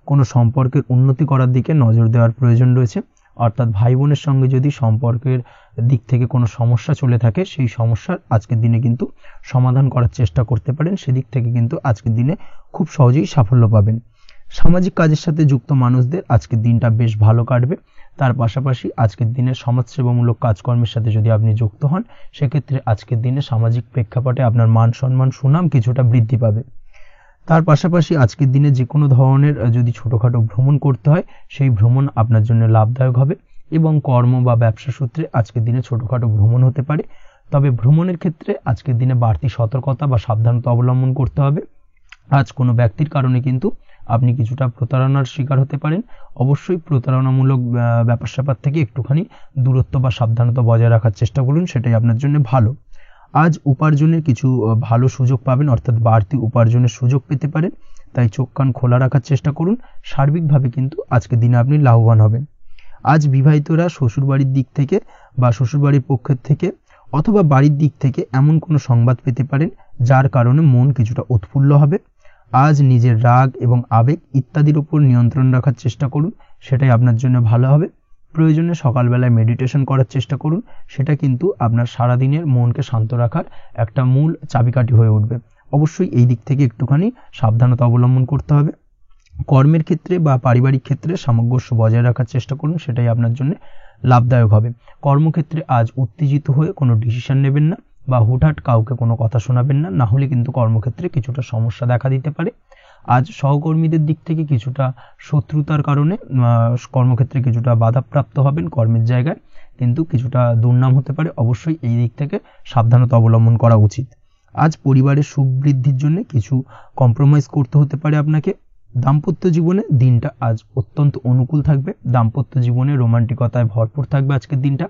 কোনো সম্পর্কের উন্নতি করার দিকে নজর দেওয়ার প্রয়োজন রয়েছে। অর্থাৎ ভাই বোনের সঙ্গে যদি সম্পর্কের দিক থেকে কোনো সমস্যা চলে থাকে, সেই সমস্যার আজকের দিনে কিন্তু সমাধান করার চেষ্টা করতে পারেন। সেদিক থেকে কিন্তু আজকের দিনে খুব সহজেই সাফল্য পাবেন। সামাজিক কাজের সাথে যুক্ত মানুষদের আজকের দিনটা বেশ ভালো কাটবে। তার পাশাপাশি আজকের দিনে সমাজসেবামূলক কাজকর্মের সাথে যদি আপনি যুক্ত হন, সেক্ষেত্রে আজকের দিনে সামাজিক প্রেক্ষাপটে আপনার মান সম্মান, সুনাম কিছুটা বৃদ্ধি পাবে। তার পাশাপাশি আজকের দিনে যে কোনো ধরনের যদি ছোটোখাটো ভ্রমণ করতে হয়, সেই ভ্রমণ আপনার জন্য লাভদায়ক হবে এবং কর্ম বা ব্যবসা সূত্রে আজকের দিনে ছোটোখাটো ভ্রমণ হতে পারে। তবে ভ্রমণের ক্ষেত্রে আজকের দিনে বাড়তি সতর্কতা বা সাবধানতা অবলম্বন করতে হবে। আজ কোনো ব্যক্তির কারণে কিন্তু আপনি কিছুটা প্রতারণার শিকার হতে পারেন। অবশ্যই প্রতারণামূলক ব্যাপার স্যাপার থেকে একটুখানি দূরত্ব বা সাবধানতা বজায় রাখার চেষ্টা করুন, সেটাই আপনার জন্য ভালো। আজ উপার্জনের কিছু ভালো সুযোগ পাবেন, অর্থাৎ বাড়তি উপার্জনের সুযোগ পেতে পারেন, তাই চোখ কান খোলা রাখার চেষ্টা করুন। সার্বিকভাবে কিন্তু আজকের দিনে আপনি লাভবান হবেন। আজ বিবাহিতরা শ্বশুরবাড়ির দিক থেকে বা শ্বশুরবাড়ির পক্ষের থেকে অথবা বাড়ির দিক থেকে এমন কোনো সংবাদ পেতে পারেন, যার কারণে মন কিছুটা উৎফুল্ল হবে। আজ নিজের রাগ এবং আবেগ ইত্যাদির উপর নিয়ন্ত্রণ রাখার চেষ্টা করুন, সেটাই আপনার জন্য ভালো হবে। প্রয়োজনে সকালবেলায় মেডিটেশন করার চেষ্টা করুন, সেটা কিন্তু আপনার সারাদিনের মনকে শান্ত রাখার একটা মূল চাবিকাঠি হয়ে উঠবে। অবশ্যই এই দিক থেকে একটুখানি সাবধানতা অবলম্বন করতে হবে। কর্মের ক্ষেত্রে বা পারিবারিক ক্ষেত্রে সামঞ্জস্য বজায় রাখার চেষ্টা করুন, সেটাই আপনার জন্য লাভদায়ক হবে। কর্মক্ষেত্রে আজ উত্তেজিত হয়ে কোনো ডিসিশন নেবেন না বা হুটহাট কাউকে কোনো কথা শোনাবেন না, না হলে কিন্তু কর্মক্ষেত্রে কিছুটা সমস্যা দেখা দিতে পারে। আজ সহকর্মীদের দিক থেকে কিছুটা শত্রুতার কারণে কর্মক্ষেত্রে কিছুটা বাধাপ্রাপ্ত হবেন, কর্মের জায়গায় কিন্তু কিছুটা দুর্নাম হতে পারে। অবশ্যই এই দিক থেকে সাবধানতা অবলম্বন করা উচিত। আজ পরিবারের সুখ বৃদ্ধির জন্য কিছু কম্প্রোমাইজ করতে হতে পারে আপনাকে। দাম্পত্য জীবনে দিনটা আজ অত্যন্ত অনুকূল থাকবে। দাম্পত্য জীবনে রোমান্টিকতায় ভরপুর থাকবে আজকের দিনটা।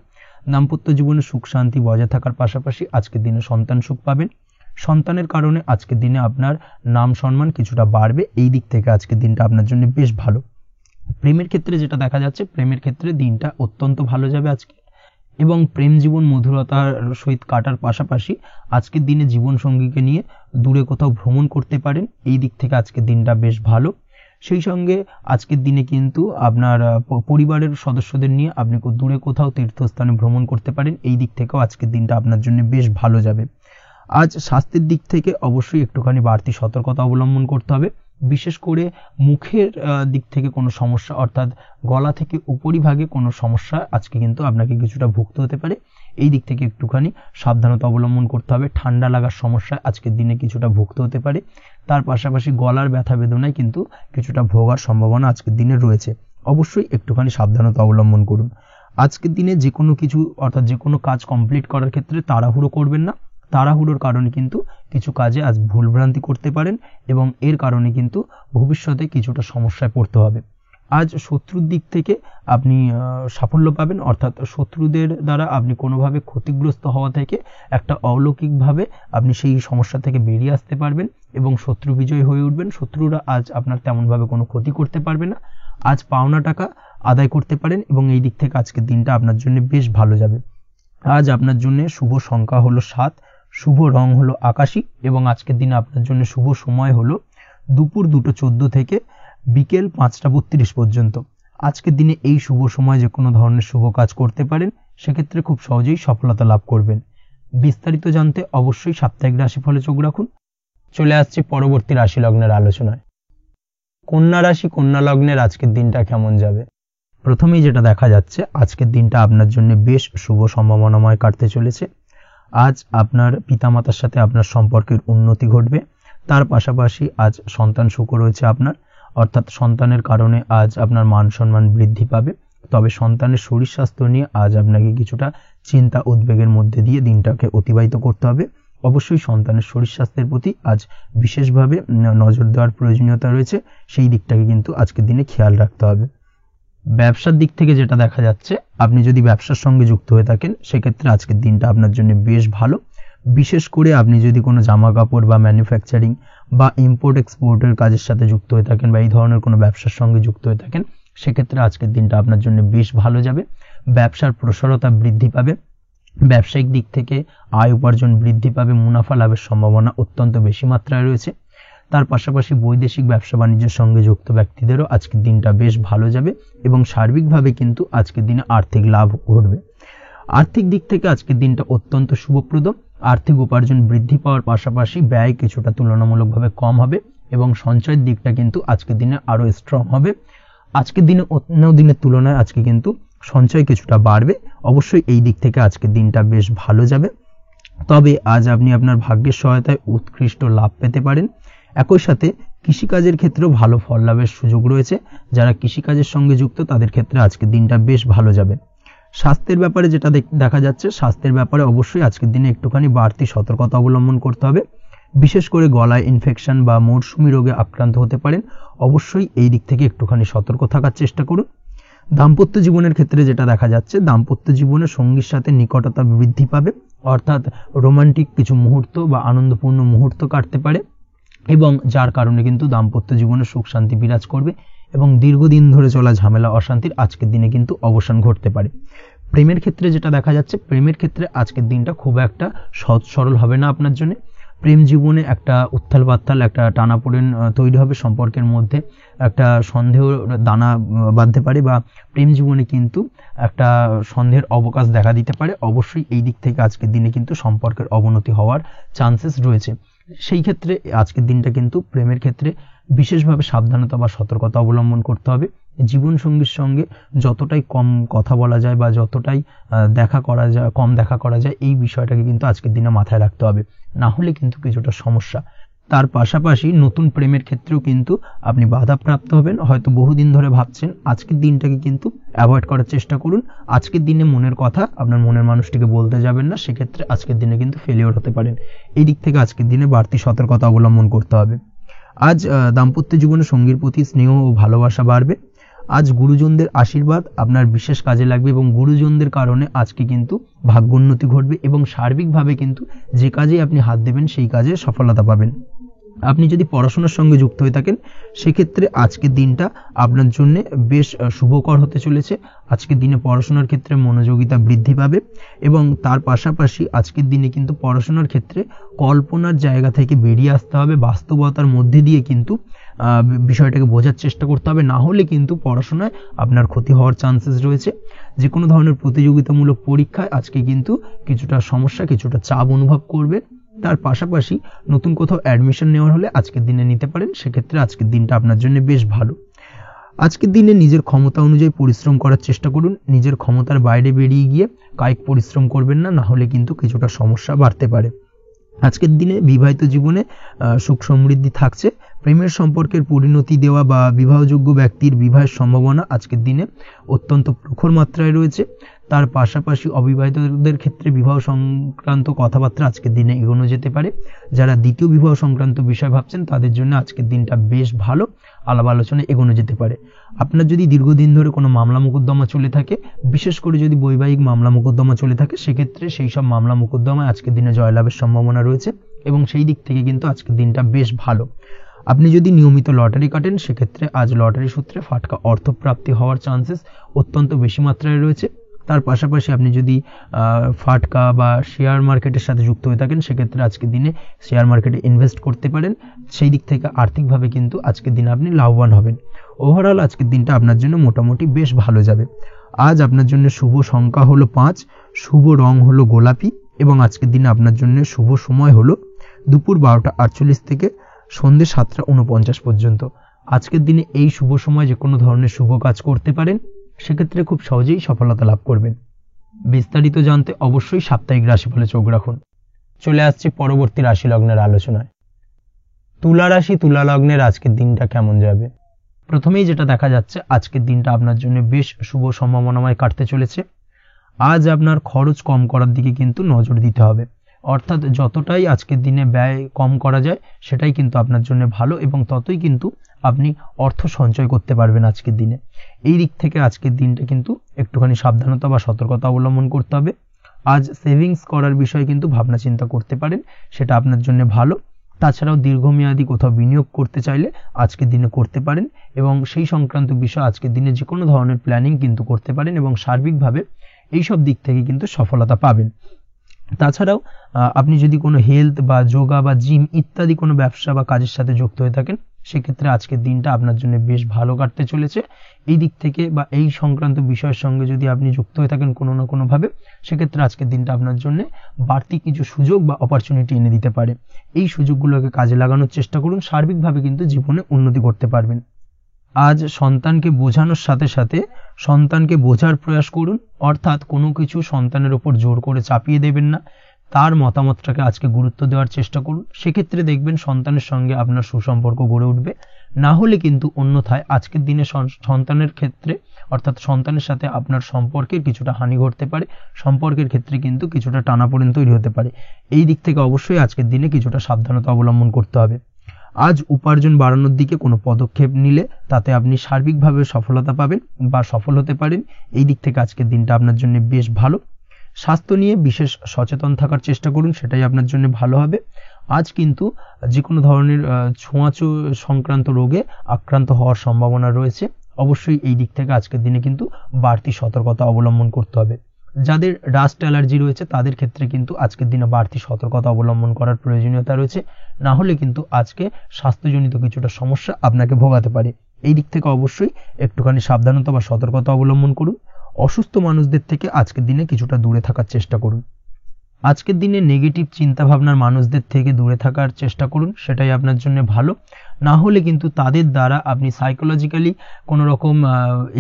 দাম্পত্য জীবনে সুখ শান্তি বজায় থাকার পাশাপাশি আজকের দিনে সন্তান সুখ পাবেন। সন্তানের কারণে আজকের দিনে আপনার নাম সম্মান কিছুটা বাড়বে। এই দিক থেকে আজকের দিনটা আপনার জন্য বেশ ভালো। প্রেমের ক্ষেত্রে যেটা দেখা যাচ্ছে, প্রেমের ক্ষেত্রে দিনটা অত্যন্ত ভালো যাবে আজকে, এবং প্রেম জীবন মধুরতার সহিত কাটার পাশাপাশি আজকের দিনে জীবন সঙ্গীকে নিয়ে দূরে কোথাও ভ্রমণ করতে পারেন। এই দিক থেকে আজকের দিনটা বেশ ভালো। সেই সঙ্গে আজকের দিনে কিন্তু আপনার পরিবারের সদস্যদের নিয়ে আপনি দূরে কোথাও তীর্থস্থানে ভ্রমণ করতে পারেন। এই দিক থেকেও আজকের দিনটা আপনার জন্য বেশ ভালো যাবে। আজ স্বাস্থ্যের দিক থেকে অবশ্যই একটুখানি বাড়তি সতর্কতা অবলম্বন করতে হবে। বিশেষ করে মুখের দিক থেকে কোনো সমস্যা, অর্থাৎ গলা থেকে উপরিভাগে কোনো সমস্যা আজকে কিন্তু আপনাকে কিছুটা ভুগতে হতে পারে। এই দিক থেকে একটুখানি সাবধানতা অবলম্বন করতে হবে। ঠান্ডা লাগার সমস্যা আজকের দিনে কিছুটা ভুগতে হতে পারে। তার পাশাপাশি গলার ব্যথা বেদনায় কিন্তু কিছুটা ভোগার সম্ভাবনা আজকের দিনে রয়েছে। অবশ্যই একটুখানি সাবধানতা অবলম্বন করুন। আজকের দিনে যে কোনো কিছু, অর্থাৎ যে কোনো কাজ কমপ্লিট করার ক্ষেত্রে তাড়াহুড়ো করবেন না। তাড়াহুড়োর কারণে কিন্তু কিছু কাজে আজ ভুলভ্রান্তি করতে পারেন এবং এর কারণে কিন্তু ভবিষ্যতে কিছুটা সমস্যায় পড়তে হবে। আজ শত্রুর দিক থেকে আপনি সাফল্য পাবেন, অর্থাৎ শত্রুদের দ্বারা আপনি কোনোভাবে ক্ষতিগ্রস্ত হওয়া থেকে একটা অলৌকিকভাবে আপনি সেই সমস্যা থেকে বেরিয়ে আসতে পারবেন এবং শত্রু বিজয়ী হয়ে উঠবেন। শত্রুরা আজ আপনার তেমনভাবে কোনো ক্ষতি করতে পারবে না। আজ পাওনা টাকা আদায় করতে পারেন এবং এই দিক থেকে আজকের দিনটা আপনার জন্য বেশ ভালো যাবে। আজ আপনার জন্য শুভ সংখ্যা হলো 7, শুভ রং হলো আকাশী এবং আজকের দিনে আপনার জন্য শুভ সময় হলো দুপুর 2:14 থেকে বিকেল 5:32 পর্যন্ত। আজকের দিনে এই শুভ সময় যে কোনো ধরনের শুভ কাজ করতে পারেন, সেক্ষেত্রে খুব সহজেই সফলতা লাভ করবেন। বিস্তারিত জানতে অবশ্যই সাপ্তাহিক রাশিফলে চোখ রাখুন। চলে আসছি পরবর্তী রাশি লগ্নের আলোচনায়। কন্যা রাশি, কন্যা লগ্নের আজকের দিনটা কেমন যাবে? প্রথমেই যেটা দেখা যাচ্ছে, আজকের দিনটা আপনার জন্য বেশ শুভ সম্ভাবনাময় কাটতে চলেছে। আজ আপনার পিতামাতার সাথে আপনার সম্পর্কের উন্নতি ঘটবে। তার পাশাপাশি আজ সন্তান সুখ রয়েছে আপনার, অর্থাৎ সন্তানের কারণে আজ আপনার মান সম্মান বৃদ্ধি পাবে। তবে সন্তানের শরীর স্বাস্থ্য নিয়ে আজ আপনাকে কিছুটা চিন্তা উদ্বেগের মধ্যে দিয়ে দিনটাকে অতিবাহিত করতে হবে। অবশ্যই সন্তানের শরীর স্বাস্থ্যের প্রতি আজ বিশেষভাবে নজর দেওয়ার প্রয়োজনীয়তা রয়েছে, সেই দিকটাকে কিন্তু আজকের দিনে খেয়াল রাখতে হবে। ব্যবসার দিক থেকে যেটা দেখা যাচ্ছে, আপনি যদি ব্যবসার সঙ্গে যুক্ত হয়ে থাকেন, সেক্ষেত্রে আজকের দিনটা আপনার জন্য বেশ ভালো। বিশেষ করে আপনি যদি কোনো জামা কাপড় বা ম্যানুফ্যাকচারিং বা ইম্পোর্ট এক্সপোর্টের কাজের সাথে যুক্ত হয়ে থাকেন বা এই ধরনের কোনো ব্যবসার সঙ্গে যুক্ত হয়ে থাকেন, সেক্ষেত্রে আজকের দিনটা আপনার জন্য বেশ ভালো যাবে। ব্যবসার প্রসারতা বৃদ্ধি পাবে, ব্যবসায়িক দিক থেকে আয় উপার্জন বৃদ্ধি পাবে, মুনাফা লাভের সম্ভাবনা অত্যন্ত বেশি মাত্রায় রয়েছে। তার পাশাপাশি বৈদেশিক ব্যবসা বাণিজ্যের সঙ্গে যুক্ত ব্যক্তিদেরও আজকের দিনটা বেশ ভালো যাবে এবং সার্বিকভাবে কিন্তু আজকের দিনে আর্থিক লাভ ঘটবে। আর্থিক দিক থেকে আজকের দিনটা অত্যন্ত শুভপ্রদ। আর্থিক উপার্জন বৃদ্ধি পাওয়ার পাশাপাশি ব্যয় কিছুটা তুলনামূলকভাবে কম হবে এবং সঞ্চয়ের দিকটা কিন্তু আজকের দিনে আরো স্ট্রং হবে। আজকের দিনে অন্য দিনের তুলনায় আজকে কিন্তু সঞ্চয় কিছুটা বাড়বে। অবশ্যই এই দিক থেকে আজকের দিনটা বেশ ভালো যাবে। তবে আজ আপনি আপনার ভাগ্যের সহায়তায় উৎকৃষ্ট লাভ পেতে পারেন। একই সাথে কৃষিকাজের ক্ষেত্রেও ভালো ফল লাভের সুযোগ রয়েছে। যারা কৃষিকাজের সঙ্গে যুক্ত তাদের ক্ষেত্রে আজকের দিনটা বেশ ভালো যাবে। স্বাস্থ্যের ব্যাপারে যেটা দেখা যাচ্ছে, স্বাস্থ্যের ব্যাপারে অবশ্যই আজকের দিনে একটুখানি বাড়তি সতর্কতা অবলম্বন করতে হবে। বিশেষ করে গলায় ইনফেকশন বা মৌসুমী রোগে আক্রান্ত হতে পারেন। অবশ্যই এই দিক থেকে একটুখানি সতর্ক থাকার চেষ্টা করুন। দাম্পত্য জীবনের ক্ষেত্রে যেটা দেখা যাচ্ছে, দাম্পত্য জীবনে সঙ্গীর সাথে নিকটতা বৃদ্ধি পাবে, অর্থাৎ রোমান্টিক কিছু মুহূর্ত বা আনন্দপূর্ণ মুহূর্ত কাটতে পারে এবং যার কারণে কিন্তু দাম্পত্য জীবনে সুখ শান্তি বিরাজ করবে এবং দীর্ঘদিন ধরে চলা ঝামেলা অশান্তির আজকের দিনে কিন্তু অবসান ঘটতে পারে। প্রেমের ক্ষেত্রে যেটা দেখা যাচ্ছে, প্রেমের ক্ষেত্রে আজকের দিনটা খুব একটা সহজ সরল হবে না আপনার জন্য। প্রেম জীবনে একটা উত্থাল পাত্তাল, একটা টানাপোড়েন তৈরি হবে, সম্পর্কের মধ্যে একটা সন্দেহ দানা বাঁধতে পারে বা প্রেম জীবনে কিন্তু একটা সন্দেহের অবকাশ দেখা দিতে পারে। অবশ্যই এই দিক থেকে আজকের দিনে কিন্তু সম্পর্কের অবনতি হওয়ার চান্সেস রয়েছে। সেই ক্ষেত্রে আজকের দিনটা কিন্তু প্রেমের ক্ষেত্রে বিশেষভাবে সাবধানতা বা সতর্কতা অবলম্বন করতে হবে। জীবনসঙ্গীর সঙ্গে যতটাই কম কথা বলা যায় বা যতটাই কম দেখা করা যায়, এই বিষয়টাকে কিন্তু আজকের দিনে মাথায় রাখতে হবে, না হলে কিন্তু কিছুটা সমস্যা। তার পাশাপাশি নতুন প্রেমের ক্ষেত্রেও কিন্তু আপনি বাধাপ্রাপ্ত হবেন। হয়তো বহুদিন ধরে ভাবছেন, আজকের দিনটাকে কিন্তু অ্যাভয়েড করার চেষ্টা করুন। আজকের দিনে মনের কথা আপনার মনের মানুষটিকে বলতে যাবেন না, সেক্ষেত্রে আজকের দিনে কিন্তু ফেলিওর হতে পারেন। এই দিক থেকে আজকের দিনে বাড়তি সতর্কতা অবলম্বন করতে হবে। আজ দাম্পত্য জীবনে সঙ্গীর প্রতি স্নেহ ও ভালোবাসা বাড়বে। আজ গুরুজনদের আশীর্বাদ আপনার বিশেষ কাজে লাগবে এবং গুরুজনদের কারণে আজকে কিন্তু ভাগ্যোন্নতি ঘটবে এবং সার্বিকভাবে কিন্তু যে কাজে আপনি হাত দেবেন সেই কাজে সফলতা পাবেন। আপনি যদি পড়াশোনার সঙ্গে যুক্ত হয়ে থাকেন, সেক্ষেত্রে আজকের দিনটা আপনার জন্য বেশ শুভকর হতে চলেছে। আজকের দিনে পড়াশোনার ক্ষেত্রে মনোযোগিতা বৃদ্ধি পাবে এবং তার পাশাপাশি আজকের দিনে কিন্তু পড়াশোনার ক্ষেত্রে কল্পনার জায়গা থেকে বেরিয়ে আসতে হবে, বাস্তবতার মধ্যে দিয়ে কিন্তু বিষয়টাকে বোঝার চেষ্টা করতে হবে, না হলে কিন্তু পড়াশোনায় আপনার ক্ষতি হওয়ার চান্সেস রয়েছে। যে কোনো ধরনের প্রতিযোগিতামূলক পরীক্ষায় আজকে কিন্তু কিছুটা সমস্যা, কিছুটা চাপ অনুভব করবে। তার পাশাপাশি নতুন কোথাও অ্যাডমিশন নেওয়ার হলে আজকের দিনে নিতে পারেন, সেক্ষেত্রে আজকের দিনটা আপনার জন্য বেশ ভালো। আজকের দিনে নিজের ক্ষমতা অনুযায়ী পরিশ্রম করার চেষ্টা করুন। নিজের ক্ষমতার বাইরে বেরিয়ে গিয়ে কায়িক পরিশ্রম করবেন না, না হলে কিন্তু কিছুটা সমস্যা বাড়তে পারে। আজকের দিনে বিবাহিত জীবনে সুখ সমৃদ্ধি থাকছে। প্রেমের সম্পর্কের পরিণতি দেওয়া বা বিবাহযোগ্য ব্যক্তির বিবাহের সম্ভাবনা আজকের দিনে অত্যন্ত প্রখর মাত্রায় রয়েছে। তার পাশাপাশি অবিবাহিতদের ক্ষেত্রে বিবাহ সংক্রান্ত কথাবার্তা আজকের দিনে এগোনো যেতে পারে। যারা দ্বিতীয় বিবাহ সংক্রান্ত বিষয় ভাবছেন, তাদের জন্য আজকের দিনটা বেশ ভালো, আলাপ আলোচনায় এগোনো যেতে পারে। আপনার যদি দীর্ঘদিন ধরে কোনো মামলা মোকদ্দমা চলে থাকে, বিশেষ করে যদি বৈবাহিক মামলা মোকদ্দমা চলে থাকে, সেক্ষেত্রে সেই সব মামলা মোকদ্দমায় আজকের দিনে জয়লাভের সম্ভাবনা রয়েছে এবং সেই দিক থেকে কিন্তু আজকের দিনটা বেশ ভালো। আপনি যদি নিয়মিত লটারি কাটেন, সেক্ষেত্রে আজ লটারি সূত্রে ফাটকা অর্থপ্রাপ্তি হওয়ার চান্সেস অত্যন্ত বেশি মাত্রায় রয়েছে। তার পাশাপাশি আপনি যদি ফাটকা বা শেয়ার মার্কেটের সাথে যুক্ত হয়ে থাকেন, সেক্ষেত্রে আজকের দিনে শেয়ার মার্কেটে ইনভেস্ট করতে পারেন। সেই দিক থেকে আর্থিকভাবে কিন্তু আজকের দিনে আপনি লাভবান হবেন। ওভারঅল আজকের দিনটা আপনার জন্য মোটামুটি বেশ ভালো যাবে। আজ আপনার জন্য শুভ সংখ্যা হলো 5, শুভ রং হলো গোলাপি এবং আজকের দিনে আপনার জন্য শুভ সময় হলো দুপুর 12:48 থেকে সন্ধ্যে 7:49 পর্যন্ত। আজকের দিনে এই শুভ সময় যে কোনো ধরনের শুভ কাজ করতে পারেন, সেক্ষেত্রে খুব সহজেই সফলতা লাভ করবেন। বিস্তারিত জানতে অবশ্যই সাপ্তাহিক রাশিফলে চোখ রাখুন। চলে আসছে পরবর্তী রাশি লগ্নের আলোচনায়। তুলা রাশি, তুলা লগ্নের আজকের দিনটা কেমন যাবে? প্রথমেই যেটা দেখা যাচ্ছে, আজকের দিনটা আপনার জন্য বেশ শুভ সম্ভাবনাময় কাটতে চলেছে। আজ আপনার খরচ কম করার দিকে কিন্তু নজর দিতে হবে, অর্থাৎ যতটাই আজকের দিনে ব্যয় কম করা যায় সেটাই কিন্তু আপনার জন্য ভালো এবং ততই কিন্তু আপনি অর্থ সঞ্চয় করতে পারবেন আজকের দিনে। এই দিক থেকে আজকের দিনটা কিন্তু একটুখানি সাবধানতা বা সতর্কতা অবলম্বন করতে হবে। আজ সেভিংস করার বিষয়ে কিন্তু ভাবনা চিন্তা করতে পারেন, সেটা আপনার জন্য ভালো। তাছাড়াও দীর্ঘমেয়াদী কোথাও বিনিয়োগ করতে চাইলে আজকের দিনে করতে পারেন এবং সেই সংক্রান্ত বিষয় আজকের দিনে যে কোনো ধরনের প্ল্যানিং কিন্তু করতে পারেন এবং সার্বিকভাবে এইসব দিক থেকে কিন্তু সফলতা পাবেন। তাছাড়াও আপনি যদি কোনো হেলথ বা যোগা বা জিম ইত্যাদি কোনো ব্যবসা বা কাজের সাথে যুক্ত হয়ে থাকেন, সেক্ষেত্রে আজকের দিনটা আপনার জন্য বেশ ভালো কাটতে চলেছে। এই দিক থেকে বা এই সংক্রান্ত বিষয়ের সঙ্গে যদি আপনি যুক্ত হয়ে থাকেন কোনো না কোনোভাবে, সেক্ষেত্রে আজকের দিনটা আপনার জন্য বাড়তি কিছু সুযোগ বা অপরচুনিটি এনে দিতে পারে। এই সুযোগগুলোকে কাজে লাগানোর চেষ্টা করুন, সার্বিকভাবে কিন্তু জীবনে উন্নতি করতে পারবেন। আজ সন্তানকে বোঝানোর সাথে সাথে সন্তানকে বোঝার প্রয়াস করুন, অর্থাৎ কোনো কিছু সন্তানের উপর জোর করে চাপিয়ে দেবেন না, তার মতামতটাকে আজকে গুরুত্ব দেওয়ার চেষ্টা করুন। সেক্ষেত্রে দেখবেন সন্তানের সঙ্গে আপনার সুসম্পর্ক গড়ে উঠবে। না হলে কিন্তু অন্যথায় আজকের দিনে সন্তানের ক্ষেত্রে অর্থাৎ সন্তানের সাথে আপনার সম্পর্কের কিছুটা হানি ঘটতে পারে, সম্পর্কের ক্ষেত্রে কিন্তু কিছুটা টানাপোড়েন তৈরি হতে পারে। এই দিক থেকে অবশ্যই আজকের দিনে কিছুটা সাবধানতা অবলম্বন করতে হবে। আজ উপার্জন বাড়ানোর দিকে কোনো পদক্ষেপ নিলে তাতে আপনি সার্বিকভাবে সফলতা পাবেন বা সফল হতে পারেন। এই দিক থেকে আজকের দিনটা আপনার জন্য বেশ ভালো। স্বাস্থ্য নিয়ে বিশেষ সচেতন থাকার চেষ্টা করুন, সেটাই আপনার জন্য ভালো হবে। আজ কিন্তু যে কোনো ধরনের ছোঁয়াচে সংক্রান্ত রোগে আক্রান্ত হওয়ার সম্ভাবনা রয়েছে। অবশ্যই এই দিক থেকে আজকের দিনে কিন্তু বাড়তি সতর্কতা অবলম্বন করতে হবে। যাদের ডাস্ট অ্যালার্জি রয়েছে তাদের ক্ষেত্রে কিন্তু আজকের দিনে বাড়তি সতর্কতা অবলম্বন করার প্রয়োজনীয়তা রয়েছে, না হলে কিন্তু আজকে স্বাস্থ্যজনিত কিছুটা সমস্যা আপনাকে ভোগাতে পারে। এই দিক থেকে অবশ্যই একটুখানি সাবধানতা বা সতর্কতা অবলম্বন করুন। অসুস্থ মানুষদের থেকে আজকের দিনে কিছুটা দূরে থাকার চেষ্টা করুন। আজকের দিনে নেগেটিভ চিন্তাভাবনার মানুষদের থেকে দূরে থাকার চেষ্টা করুন, সেটাই আপনার জন্য ভালো। না হলে কিন্তু তাদের দ্বারা আপনি সাইকোলজিক্যালি কোনো রকম